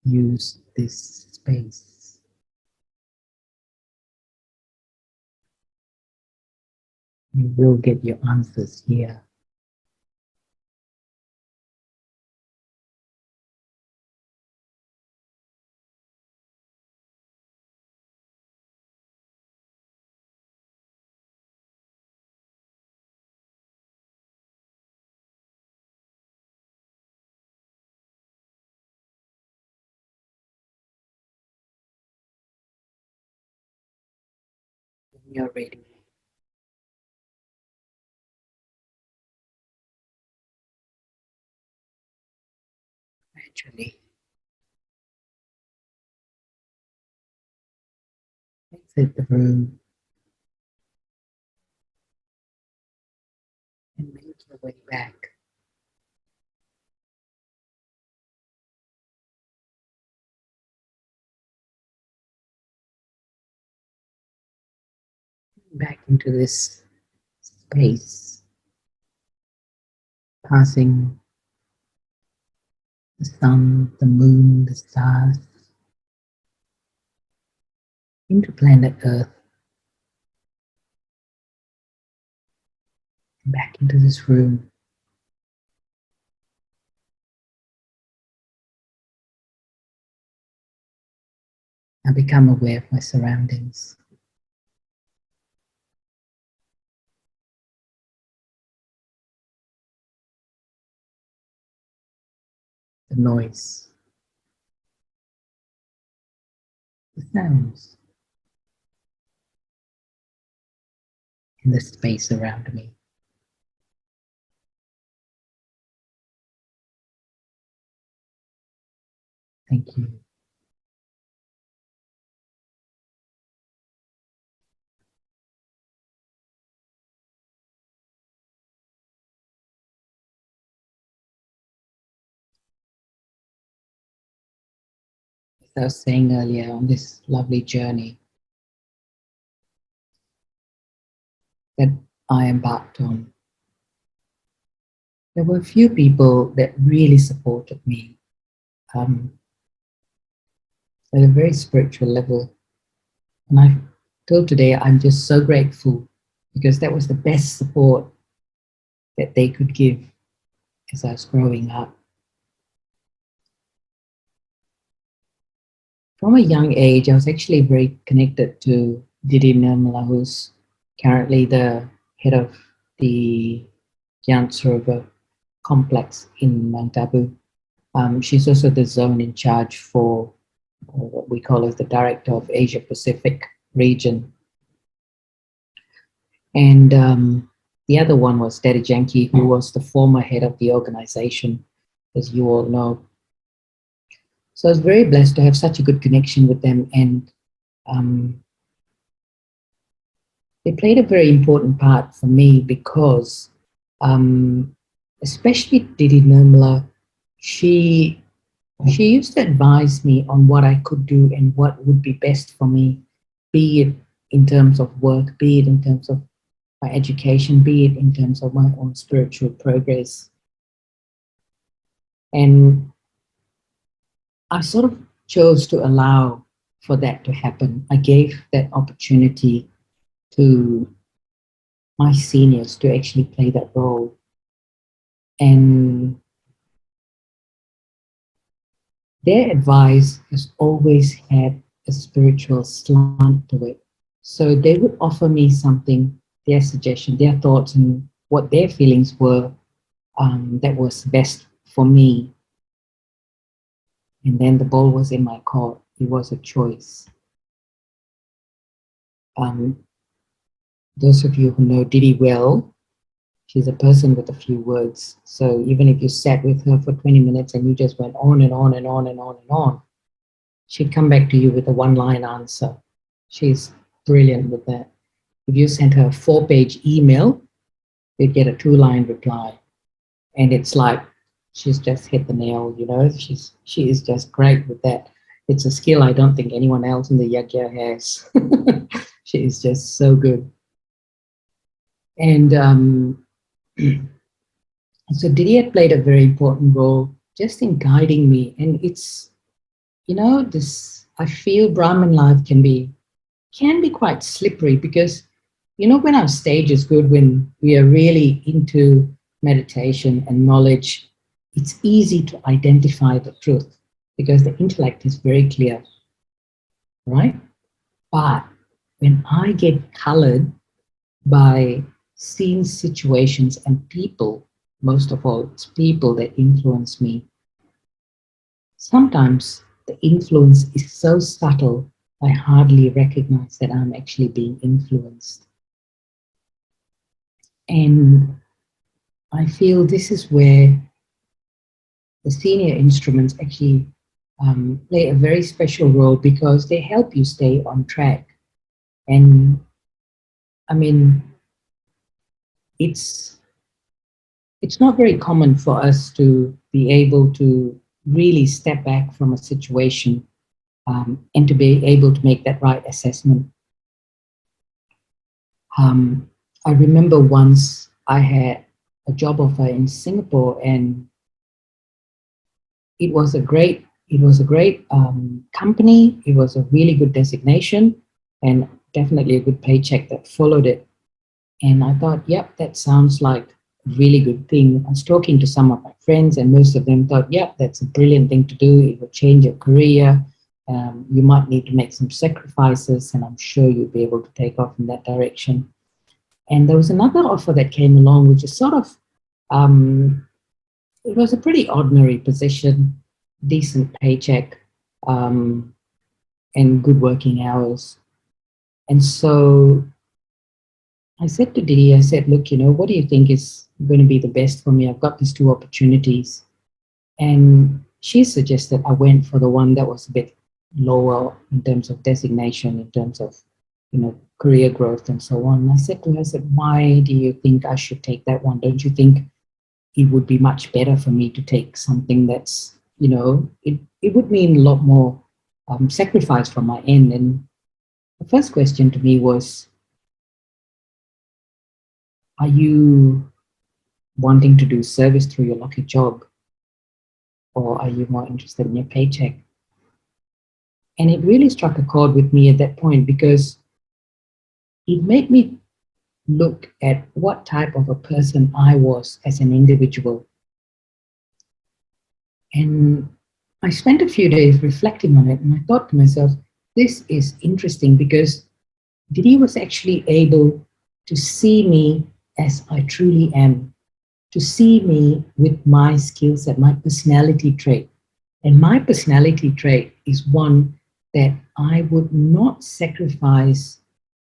use this space. You will get your answers here. When you're ready, gradually exit the room and make your way back. Back into this space, passing the sun, the moon, the stars, into planet Earth, and back into this room. I become aware of my surroundings. The noise, the sounds, and the space around me. Thank you. As I was saying earlier, on this lovely journey that I embarked on, there were a few people that really supported me at a very spiritual level. And I till today, I'm just so grateful because that was the best support that they could give as I was growing up. from a young age, I was actually very connected to Didi Nirmala, who's currently the head of the Gyan River complex in Mount Abu. She's also the zone in charge for what we call as the director of Asia Pacific region. And the other one was Daddy Janki, who was the former head of the organization, as you all know. So I was very blessed to have such a good connection with them, and they played a very important part for me because, especially Didi Nirmala, she used to advise me on what I could do and what would be best for me, be it in terms of work, be it in terms of my education, be it in terms of my own spiritual progress. And I sort of chose to allow for that to happen. I gave that opportunity to my seniors to actually play that role. And their advice has always had a spiritual slant to it. So they would offer me something, their suggestion, their thoughts, and what their feelings were that was best for me. And then the ball was in my court. It was a choice. Those of you who know Didi well, she's a person with a few words. So even if you sat with her for 20 minutes and you just went on and on and on and on and on, she'd come back to you with a one-line answer. She's brilliant with that. If you sent her a 4-page email, you'd get a 2-line reply. And it's like, she's just hit the nail, you know, she is just great with that. It's a skill I don't think anyone else in the Yagya has. She is just so good. And so Didi had played a very important role just in guiding me. And it's, you know, this, I feel Brahman life can be quite slippery because, you know, when our stage is good, when we are really into meditation and knowledge, it's easy to identify the truth because the intellect is very clear, right? But when I get colored by seeing situations and people, most of all, it's people that influence me, sometimes the influence is so subtle, I hardly recognize that I'm actually being influenced. And I feel this is where the senior instruments actually play a very special role because they help you stay on track. And I mean, it's not very common for us to be able to really step back from a situation and to be able to make that right assessment. I remember once I had a job offer in Singapore, and it was a great company. It was a really good designation and definitely a good paycheck that followed it. And I thought, yep, that sounds like a really good thing. I was talking to some of my friends, and most of them thought, yep, that's a brilliant thing to do. It will change your career. You might need to make some sacrifices, and I'm sure you'll be able to take off in that direction. And there was another offer that came along, which is sort of, it was a pretty ordinary position, decent paycheck, and good working hours. And so I said to Didi, I said, look, you know, what do you think is going to be the best for me? I've got these 2 opportunities. And she suggested I went for the one that was a bit lower in terms of designation, in terms of, you know, career growth and so on. And I said to her, I said, why do you think I should take that one? Don't you think it would be much better for me to take something that's, you know, it would mean a lot more sacrifice from my end? And the first question to me was, are you wanting to do service through your lucky job? Or are you more interested in your paycheck? And it really struck a chord with me at that point because it made me look at what type of a person I was as an individual. And I spent a few days reflecting on it, and I thought to myself, this is interesting because Didi was actually able to see me as I truly am, to see me with my skill set, my personality trait. And my personality trait is one that I would not sacrifice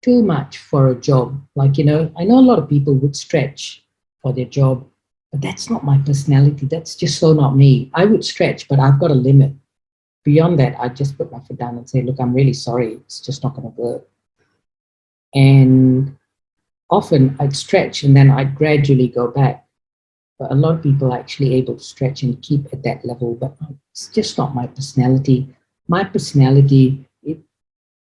too much for a job. Like, I know a lot of people would stretch for their job, but that's not my personality. That's just so not me. I would stretch, but I've got a limit. Beyond that, I just put my foot down and say, look, I'm really sorry. It's just not going to work. And often I'd stretch and then I'd gradually go back. But a lot of people are actually able to stretch and keep at that level, but it's just not my personality. My personality,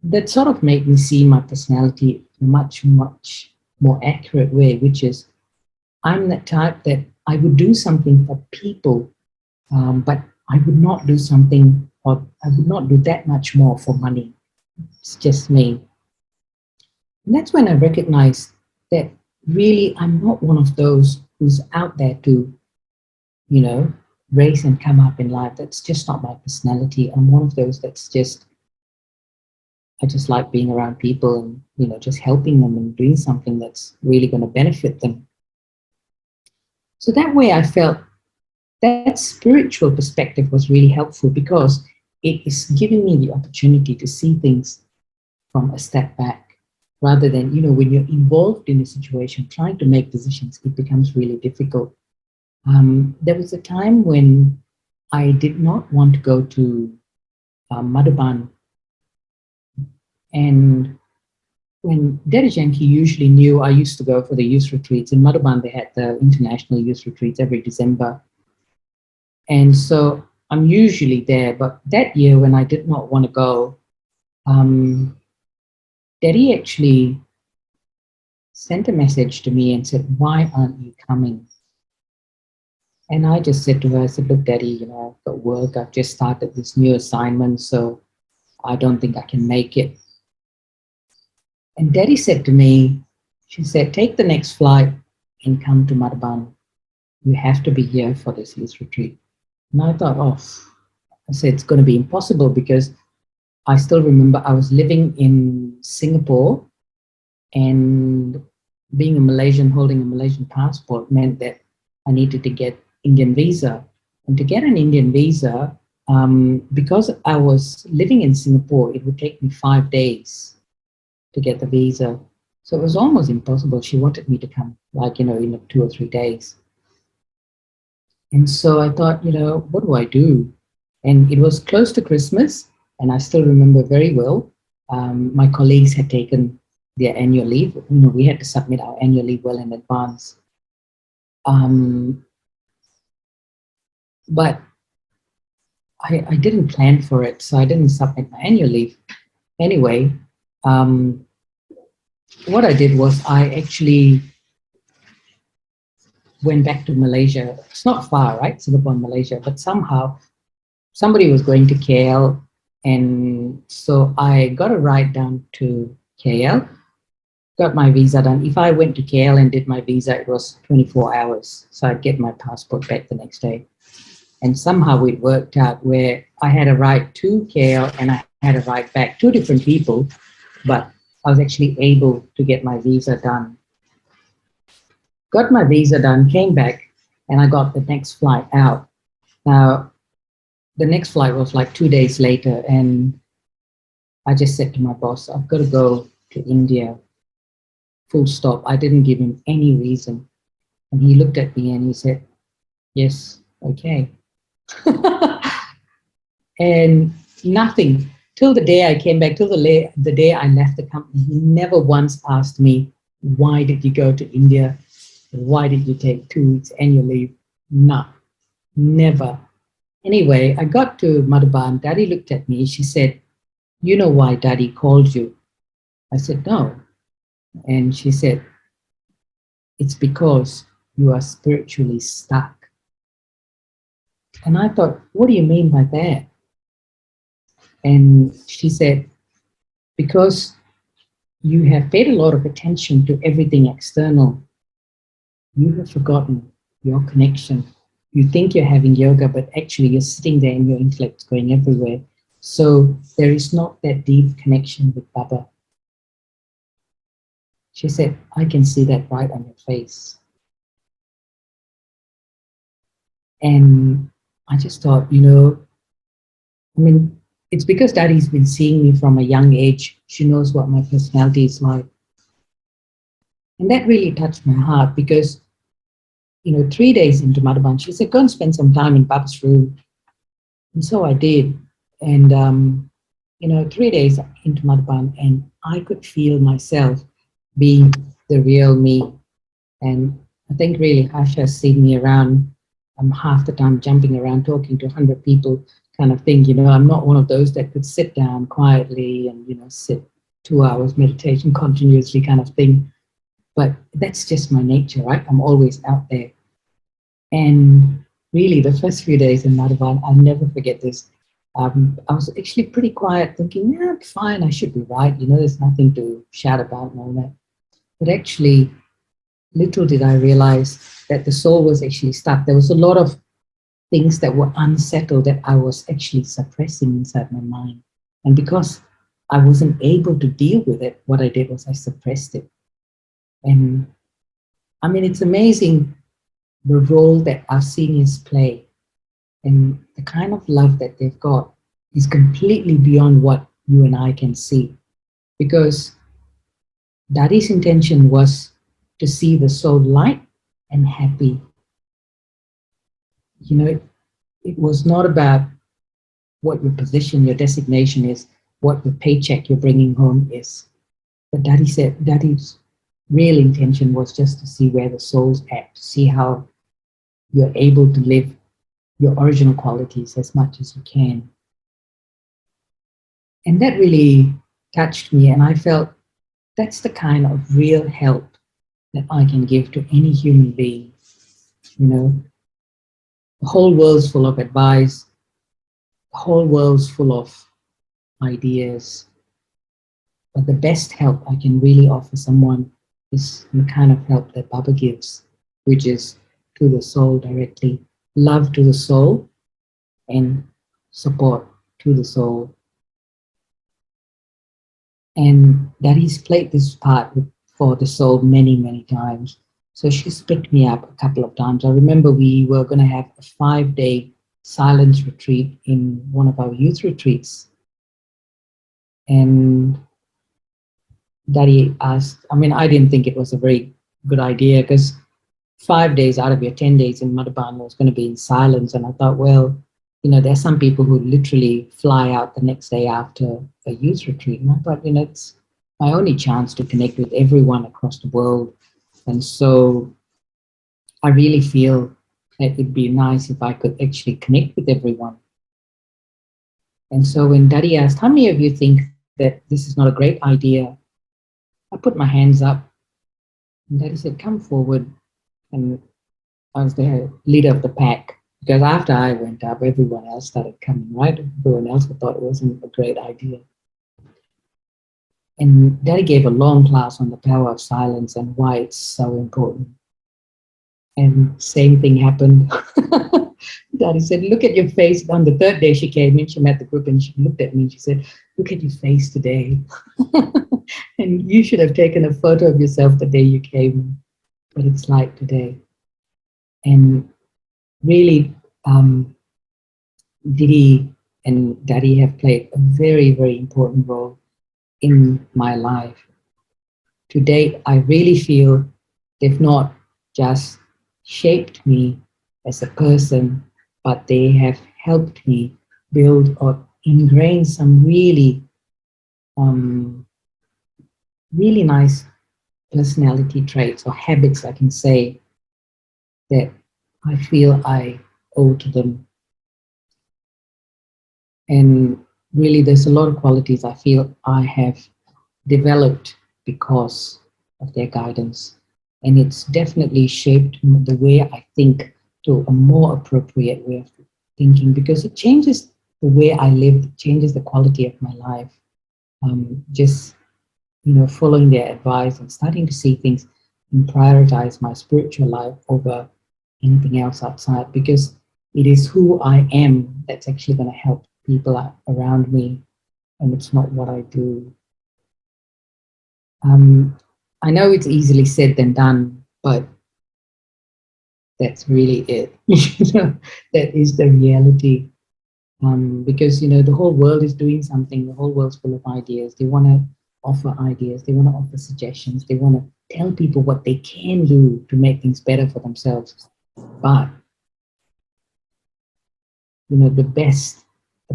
that sort of made me see my personality in a much, much more accurate way, which is I'm the type that I would do something for people, but I would not do something, or I would not do that much more for money. It's just me. And that's when I recognized that really I'm not one of those who's out there to, race and come up in life. That's just not my personality. I'm one of those that's just, I just like being around people and, just helping them and doing something that's really going to benefit them. So that way I felt that spiritual perspective was really helpful because it is giving me the opportunity to see things from a step back rather than, when you're involved in a situation, trying to make decisions, it becomes really difficult. There was a time when I did not want to go to Madhuban. And when Daddy Janki usually knew I used to go for the youth retreats. In Madhuban, they had the international youth retreats every December. And so I'm usually there. But that year when I did not want to go, Daddy actually sent a message to me and said, why aren't you coming? And I just said to her, I said, look, Daddy, I've got work. I've just started this new assignment, so I don't think I can make it. And Daddy said to me, she said, take the next flight and come to Madhuban. You have to be here for this youth retreat. And I thought, I said, it's going to be impossible because I still remember I was living in Singapore and being a Malaysian, holding a Malaysian passport meant that I needed to get Indian visa. And to get an Indian visa, because I was living in Singapore, it would take me 5 days to get the visa. So it was almost impossible. She wanted me to come in 2 or 3 days. And so I thought, what do I do? And it was close to Christmas, and I still remember very well. My colleagues had taken their annual leave. We had to submit our annual leave well in advance. But I didn't plan for it, so I didn't submit my annual leave. Anyway, what I did was I actually went back to Malaysia. It's not far, right? Singapore and Malaysia, but somehow somebody was going to KL. And so I got a ride down to KL, got my visa done. If I went to KL and did my visa, it was 24 hours. So I'd get my passport back the next day. And somehow it worked out where I had a ride to KL and I had a ride back, two different people, but I was actually able to get my visa done. Got my visa done, came back, and I got the next flight out. Now, the next flight was like 2 days later, and I just said to my boss, I've got to go to India, full stop. I didn't give him any reason. And he looked at me and he said, yes, okay. And nothing. Till the day I came back, till the day I left the company, he never once asked me, why did you go to India? Why did you take 2 weeks annual leave? No, never. Anyway, I got to Madhuban. Daddy looked at me. She said, you know why Daddy called you? I said, no. And she said, it's because you are spiritually stuck. And I thought, what do you mean by that? And she said, because you have paid a lot of attention to everything external, you have forgotten your connection, you think you're having yoga, but actually you're sitting there and your intellect's going everywhere. So there is not that deep connection with Baba. She said, I can see that right on your face. And I just thought, I mean, it's because Daddy's been seeing me from a young age. She knows what my personality is like. And that really touched my heart because, 3 days into Madhavan, she said, go and spend some time in Baba's room. And so I did. And, 3 days into Madhavan, and I could feel myself being the real me. And I think really Harsha has seen me around half the time jumping around, talking to 100 people kind of thing. I'm not one of those that could sit down quietly and, sit 2 hours meditation continuously kind of thing. But that's just my nature, right? I'm always out there. And really the first few days in Madhavan, I'll never forget this. I was actually pretty quiet thinking, yeah, I'm fine, I should be right. There's nothing to shout about and all that. But actually, little did I realize that the soul was actually stuck. There was a lot of things that were unsettled that I was actually suppressing inside my mind. And because I wasn't able to deal with it, what I did was I suppressed it. And I mean, it's amazing the role that our seniors play and the kind of love that they've got is completely beyond what you and I can see. Because Daddy's intention was to see the soul light and happy. It was not about what your position, your designation is, what your paycheck you're bringing home is. But Daddy said, Daddy's real intention was just to see where the soul's at, to see how you're able to live your original qualities as much as you can. And that really touched me, and I felt that's the kind of real help that I can give to any human being. The whole world's full of advice, the whole world's full of ideas, but the best help I can really offer someone is the kind of help that Baba gives, which is to the soul directly, love to the soul, and support to the soul. And Daddy's played this part for the soul many, many times. So she's picked me up a couple of times. I remember we were going to have a 5-day silence retreat in one of our youth retreats. And Daddy asked, I didn't think it was a very good idea because 5 days out of your 10 days in Madhavan was going to be in silence. And I thought, well, there's some people who literally fly out the next day after a youth retreat. And I thought, it's my only chance to connect with everyone across the world. And so I really feel that it'd be nice if I could actually connect with everyone. And so when Daddy asked, how many of you think that this is not a great idea? I put my hands up. And Daddy said, come forward. And I was the leader of the pack. Because after I went up, everyone else started coming, right? Everyone else thought it wasn't a great idea. And Daddy gave a long class on the power of silence and why it's so important. And same thing happened. Daddy said, look at your face. On the third day she came in, she met the group and she looked at me and she said, look at your face today. And you should have taken a photo of yourself the day you came, what it's like today. And really, Didi and Daddy have played a very, very important role in my life. To date, I really feel they've not just shaped me as a person, but they have helped me build or ingrain some really, really nice personality traits or habits, I can say, that I feel I owe to them. And really, there's a lot of qualities I feel I have developed because of their guidance. And it's definitely shaped the way I think to a more appropriate way of thinking because it changes the way I live, it changes the quality of my life. Just, following their advice and starting to see things and prioritize my spiritual life over anything else outside, because it is who I am that's actually going to help people around me, and it's not what I do. Um, I know it's easily said than done, but that's really it. That is the reality. Because the whole world is doing something. The whole world's full of ideas. They want to offer ideas. They want to offer suggestions. They want to tell people what they can do to make things better for themselves. But the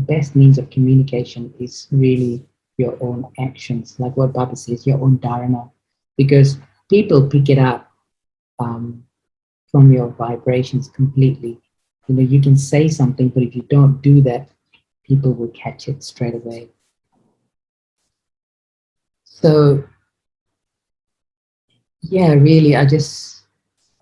best means of communication is really your own actions, like what Baba says, your own dharana, because people pick it up um, from your vibrations completely. You can say something, but if you don't do that, people will catch it straight away. So yeah, really, I just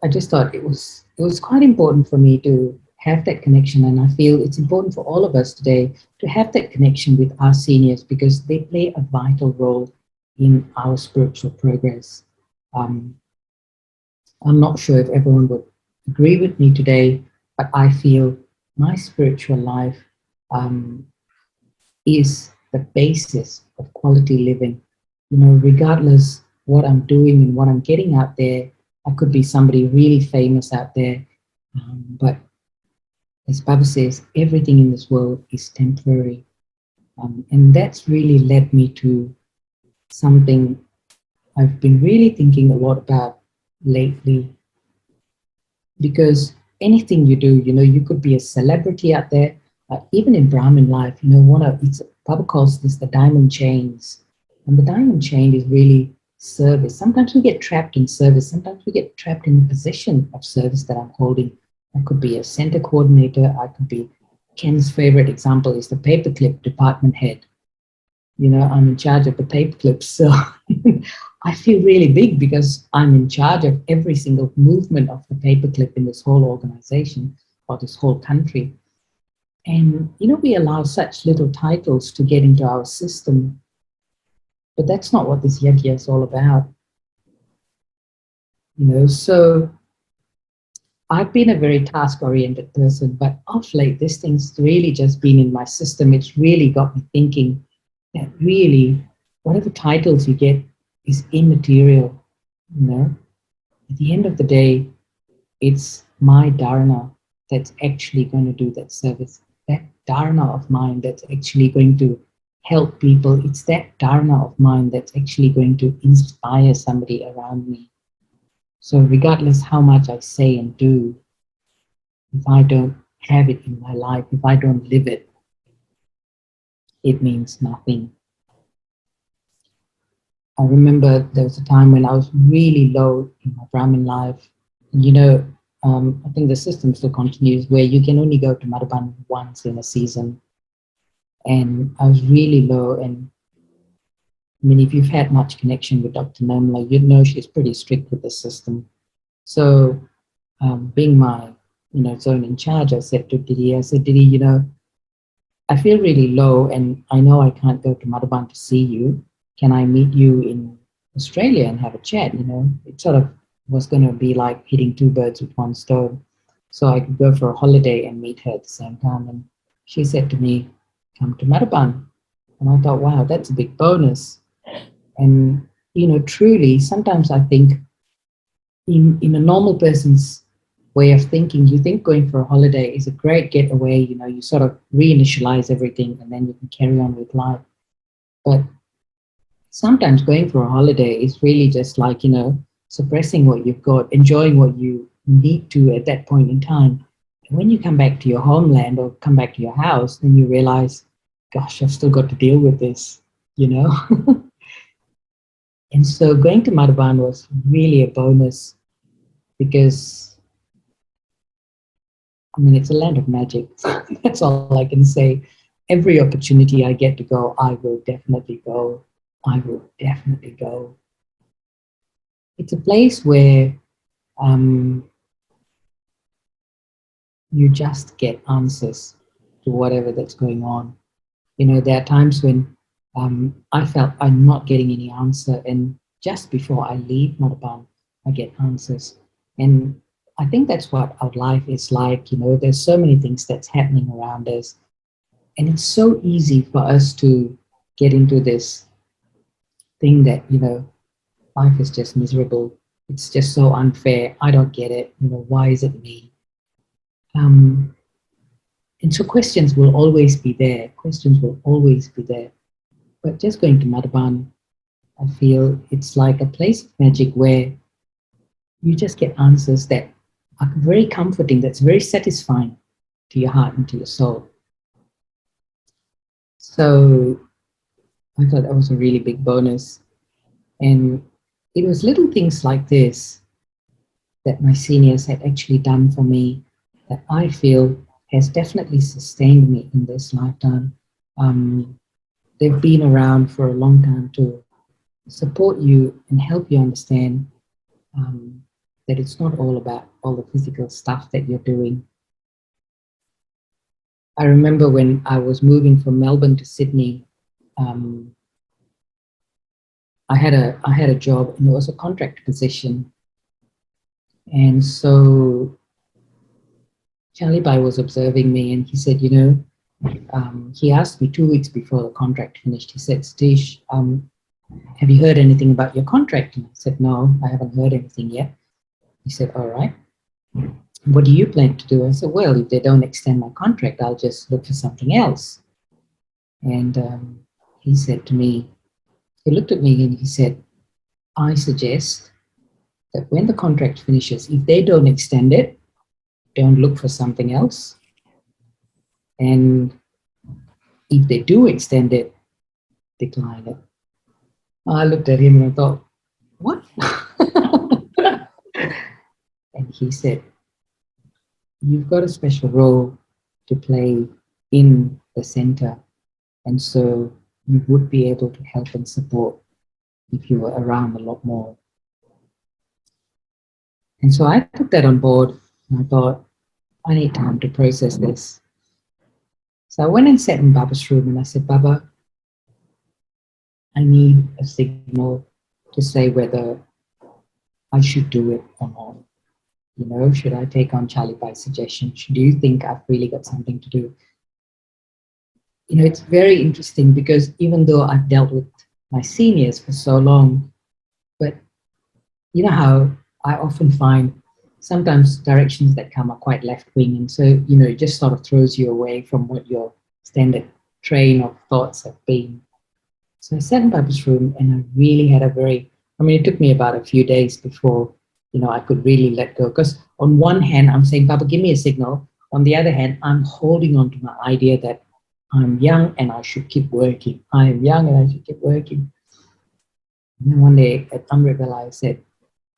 thought it was quite important for me to have that connection, and I feel it's important for all of us today to have that connection with our seniors, because they play a vital role in our spiritual progress. Um, I'm not sure if everyone would agree with me today, but I feel my spiritual life um, is the basis of quality living. Regardless what I'm doing and what I'm getting out there, I could be somebody really famous out there, but as Baba says, everything in this world is temporary. And that's really led me to something I've been really thinking a lot about lately. Because anything you do, you could be a celebrity out there, even in Brahmin life, Baba calls this the diamond chains. And the diamond chain is really service. Sometimes we get trapped in service. Sometimes we get trapped in the position of service that I'm holding. I could be a center coordinator. I could be, Ken's favorite example is the paperclip department head. I'm in charge of the paperclips. So I feel really big because I'm in charge of every single movement of the paperclip in this whole organization or this whole country. And, we allow such little titles to get into our system, but that's not what this yajna is all about. So I've been a very task-oriented person, but of late, this thing's really just been in my system. It's really got me thinking that really, whatever titles you get is immaterial. At the end of the day, it's my dharana that's actually going to do that service. That dharana of mine that's actually going to help people. It's that dharana of mine that's actually going to inspire somebody around me. So regardless how much I say and do, if I don't have it in my life, if I don't live it, it means nothing. I remember there was a time when I was really low in my Brahmin life. You know, I think the system still continues where you can only go to Madhaban once in a season. And I was really low. And I mean, if you've had much connection with Dr. Namla, you'd know she's pretty strict with the system. So, being my, zone in charge, I said to Didi, Didi, I feel really low and I know I can't go to Madhaban to see you. Can I meet you in Australia and have a chat? It sort of was going to be like hitting two birds with one stone. So I could go for a holiday and meet her at the same time. And she said to me, come to Madhaban. And I thought, wow, that's a big bonus. And, truly, sometimes I think in a normal person's way of thinking, you think going for a holiday is a great getaway. You sort of reinitialize everything and then you can carry on with life. But sometimes going for a holiday is really just like, suppressing what you've got, enjoying what you need to at that point in time. And when you come back to your homeland or come back to your house, then you realize, gosh, I've still got to deal with this. And so going to Madhaban was really a bonus because, I mean, it's a land of magic. That's all I can say. Every opportunity I get to go, I will definitely go. I will definitely go. It's a place where you just get answers to whatever that's going on. There are times when I felt I'm not getting any answer, and just before I leave Madhaban, I get answers. And I think that's what our life is like. There's so many things that's happening around us, and it's so easy for us to get into this thing that, life is just miserable. It's just so unfair. I don't get it. Why is it me? Um, and so questions will always be there. Questions will always be there. But just going to Madhaban, I feel it's like a place of magic where you just get answers that are very comforting, that's very satisfying to your heart and to your soul. So I thought that was a really big bonus. And it was little things like this that my seniors had actually done for me that I feel has definitely sustained me in this lifetime. They've been around for a long time to support you and help you understand that it's not all about all the physical stuff that you're doing. I remember when I was moving from Melbourne to Sydney, I had a job, and it was a contract position. And so Charlie Bai was observing me, and he said, he asked me 2 weeks before the contract finished. He said, Sathesh, have you heard anything about your contract? And I said, no, I haven't heard anything yet. He said, all right. What do you plan to do? I said, well, if they don't extend my contract, I'll just look for something else. And he said to me, he looked at me and he said, I suggest that when the contract finishes, if they don't extend it, don't look for something else. And if they do extend it, decline it. I looked at him and I thought, what? And he said, you've got a special role to play in the center. And so you would be able to help and support if you were around a lot more. And so I took that on board and I thought, I need time to process this. So I went and sat in Baba's room and I said, Baba, I need a signal to say whether I should do it or not. Should I take on Charlie Bai's suggestion? Do you think I've really got something to do? It's very interesting because even though I've dealt with my seniors for so long, but you know how I often find sometimes directions that come are quite left-wing. And so, it just sort of throws you away from what your standard train of thoughts have been. So I sat in Baba's room and I really had it took me about a few days before, I could really let go. Because on one hand, I'm saying, Baba, give me a signal. On the other hand, I'm holding on to my idea that I'm young and I should keep working. I am young and I should keep working. And then one day at Amritvale, I said,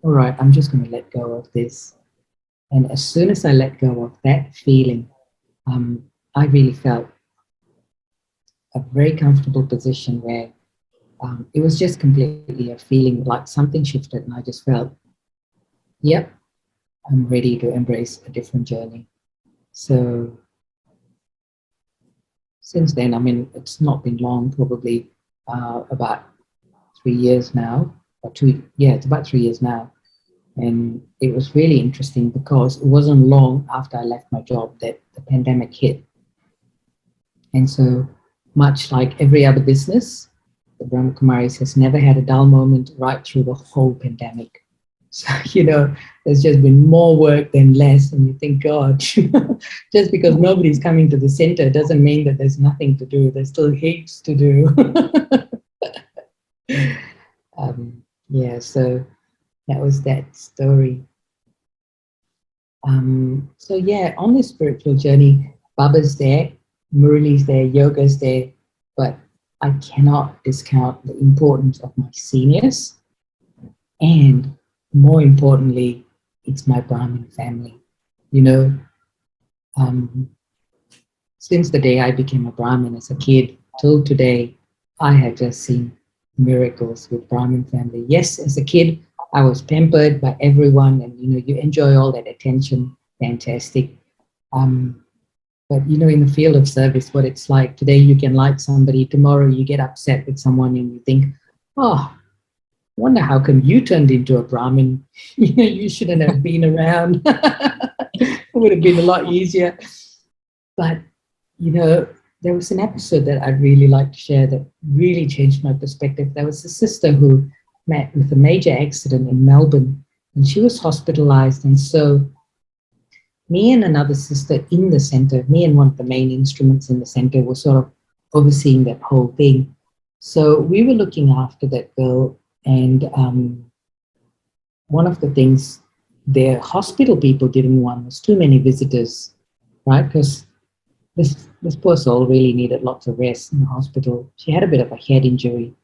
all right, I'm just going to let go of this. And as soon as I let go of that feeling, I really felt a very comfortable position where it was just completely a feeling like something shifted, and I just felt, yep, I'm ready to embrace a different journey. So since then, it's not been long, probably about 3 years now, it's about 3 years now. And it was really interesting because it wasn't long after I left my job that the pandemic hit. And so much like every other business, the Brahma Kumaris has never had a dull moment right through the whole pandemic. So, there's just been more work than less. And you think, God, just because nobody's coming to the center doesn't mean that there's nothing to do. There's still heaps to do. So that was that story. So yeah, on this spiritual journey, Baba's there, Murali's there, Yoga's there, but I cannot discount the importance of my seniors, and more importantly, it's my Brahmin family. Since the day I became a Brahmin as a kid till today, I have just seen miracles with Brahmin family. Yes, as a kid, I was pampered by everyone, and you enjoy all that attention, fantastic. But in the field of service, what it's like today, you can like somebody, tomorrow you get upset with someone, and you think, oh, wonder how come you turned into a Brahmin. You shouldn't have been around. It would have been a lot easier. But, there was an episode that I'd really like to share that really changed my perspective. There was a sister who met with a major accident in Melbourne, and she was hospitalized. And so me and another sister in the center, me and one of the main instruments in the center, were sort of overseeing that whole thing. So we were looking after that girl, and one of the things the hospital people didn't want was too many visitors, right? Because this poor soul really needed lots of rest in the hospital. She had a bit of a head injury.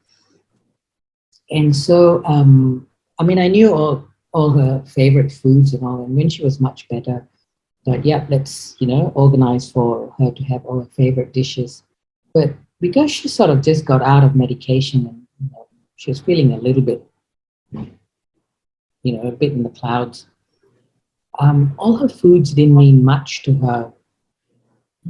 And so, I knew all her favorite foods and all. And when she was much better, thought, yeah, let's, organize for her to have all her favorite dishes. But because she sort of just got out of medication and she was feeling a little bit, a bit in the clouds, all her foods didn't mean much to her.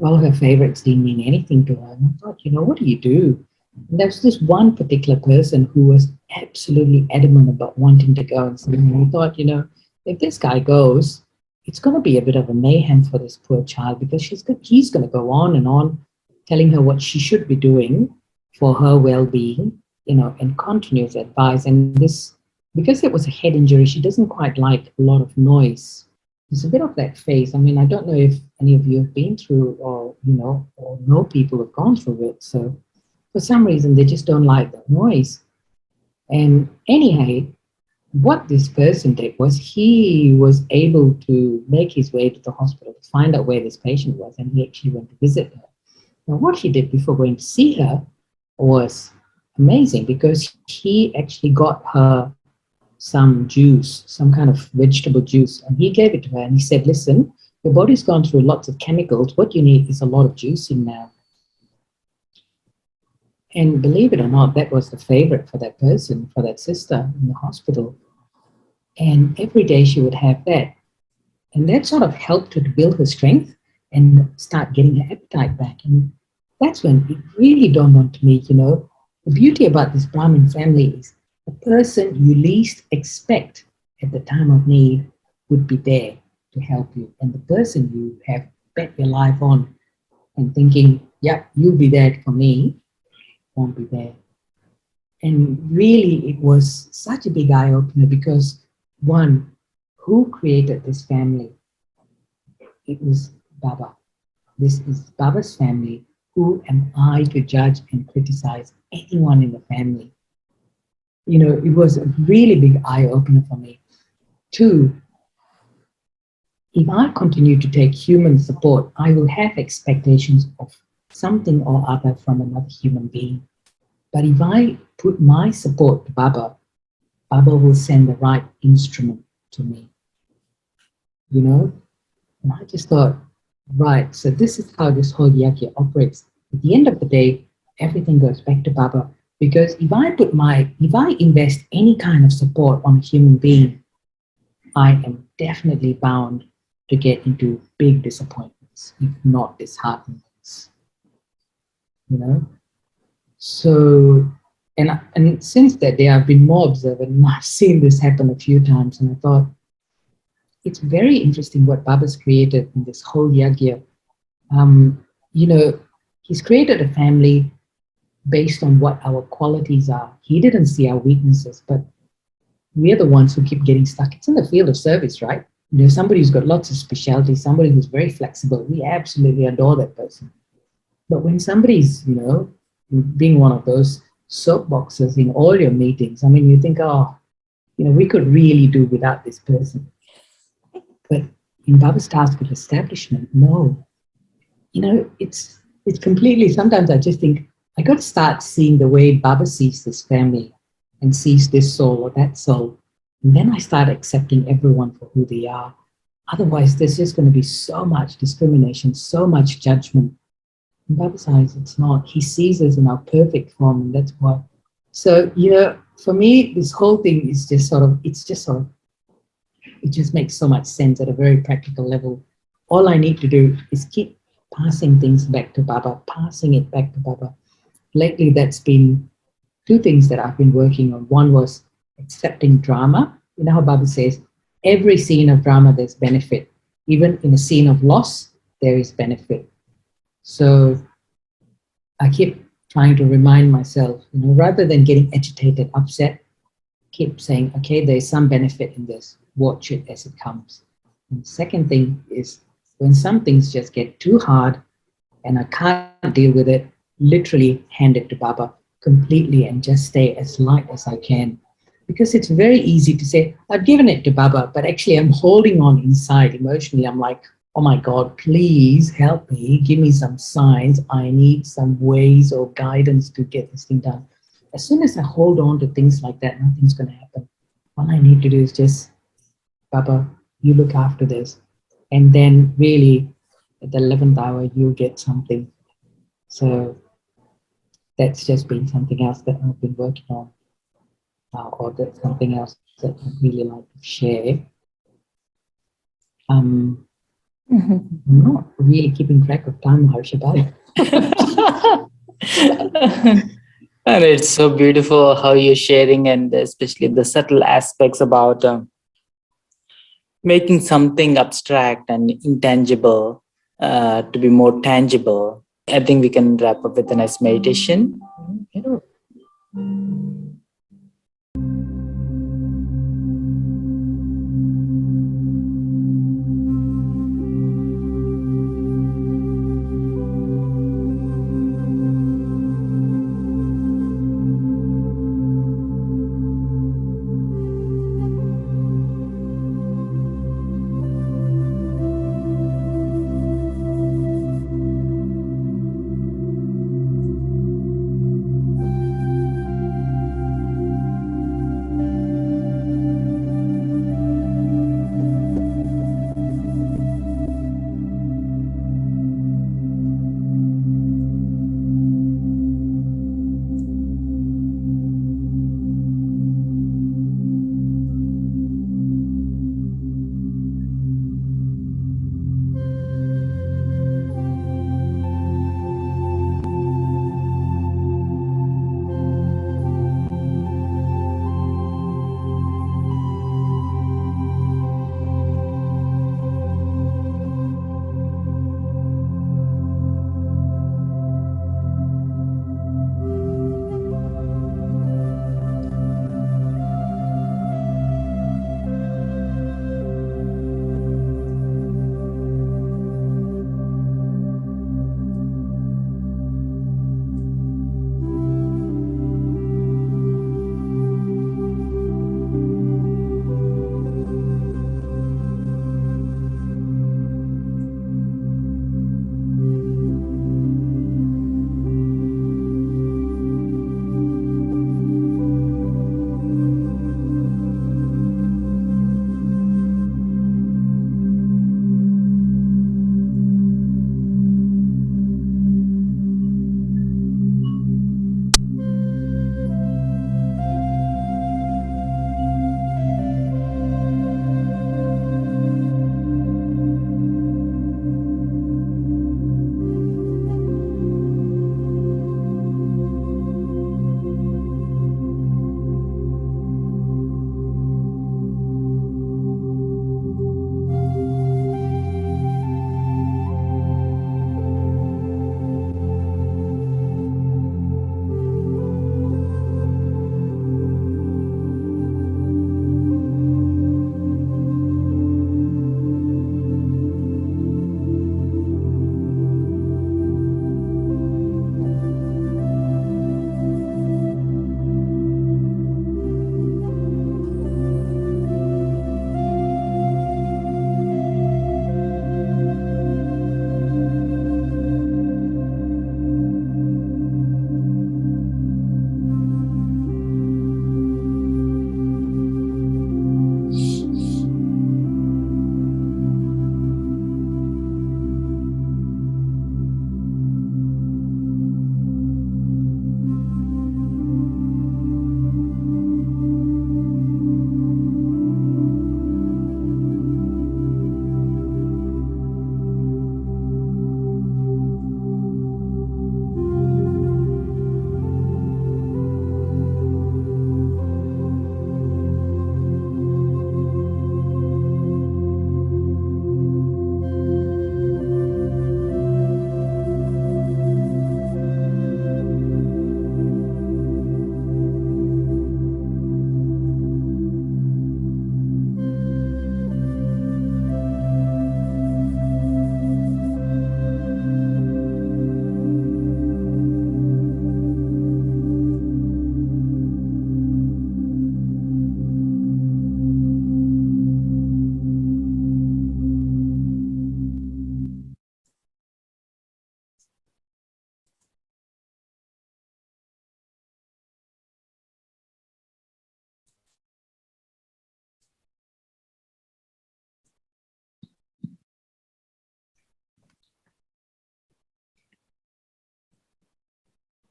All her favorites didn't mean anything to her. And I thought, what do you do? And there was this one particular person who was absolutely adamant about wanting to go and see me. And I thought, if this guy goes, it's going to be a bit of a mayhem for this poor child, because he's going to go on and on telling her what she should be doing for her well-being, and continuous advice. And this, because it was a head injury, she doesn't quite like a lot of noise. There's a bit of that phase. I don't know if any of you have been through or know people who've gone through it. So for some reason, they just don't like the noise. And anyhow, what this person did was he was able to make his way to the hospital to find out where this patient was, and he actually went to visit her. Now, what he did before going to see her was amazing, because he actually got her some juice, some kind of vegetable juice, and he gave it to her, and he said, listen, your body's gone through lots of chemicals. What you need is a lot of juicing now. And believe it or not, that was the favorite for that person, for that sister in the hospital. And every day she would have that. And that sort of helped her to build her strength and start getting her appetite back. And that's when it really dawned on to me, the beauty about this Brahmin family is the person you least expect at the time of need would be there to help you. And the person you have bet your life on and thinking, yeah, you'll be there for me, won't be there. And really, it was such a big eye-opener, because one, who created this family? It was Baba. This is Baba's family. Who am I to judge and criticize anyone in the family? It was a really big eye-opener for me. Two, if I continue to take human support, I will have expectations of something or other from another human being. But if I put my support to Baba, Baba will send the right instrument to me. And I just thought, right, so this is how this whole yagya operates. At the end of the day, everything goes back to Baba. Because if I invest any kind of support on a human being, I am definitely bound to get into big disappointments, if not disheartenments. So, and since that day, I've been more observant, and I've seen this happen a few times, and I thought, it's very interesting what Baba's created in this whole yagya. He's created a family based on what our qualities are. He didn't see our weaknesses, but we're the ones who keep getting stuck. It's in the field of service, right? Somebody who's got lots of specialty, somebody who's very flexible, we absolutely adore that person. But when somebody's, being one of those soapboxes in all your meetings, you think, we could really do without this person. But in Baba's task of establishment, no. It's completely, sometimes I just think, I got to start seeing the way Baba sees this family and sees this soul or that soul. And then I start accepting everyone for who they are. Otherwise, there's just going to be so much discrimination, so much judgment. In Baba's eyes, it's not. He sees us in our perfect form, and that's why. So, for me, this whole thing is just it just makes so much sense at a very practical level. All I need to do is keep passing things back to Baba, passing it back to Baba. Lately, that's been two things that I've been working on. One was accepting drama. You know how Baba says, every scene of drama there's benefit. Even in a scene of loss, there is benefit. So I keep trying to remind myself, rather than getting agitated, upset, keep saying, okay, there's some benefit in this. Watch it as it comes. And the second thing is when some things just get too hard and I can't deal with it, literally hand it to Baba completely and just stay as light as I can. Because it's very easy to say, I've given it to Baba, but actually I'm holding on inside emotionally. I'm like, oh my God, please help me. Give me some signs. I need some ways or guidance to get this thing done. As soon as I hold on to things like that, nothing's going to happen. All I need to do is just, Baba, you look after this. And then really, at the 11th hour, you'll get something. So that's just been something else that I've been working on, or that's something else that I'd really like to share. I'm not really keeping track of time, Harsha. And it's so beautiful how you're sharing, and especially the subtle aspects about making something abstract and intangible to be more tangible. I think we can wrap up with a nice meditation.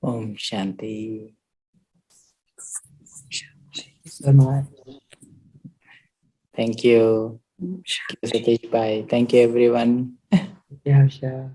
Om Shanti. So much. Thank you. Thank you, Sathesh Bhai. Thank you, everyone. Yeah, sure.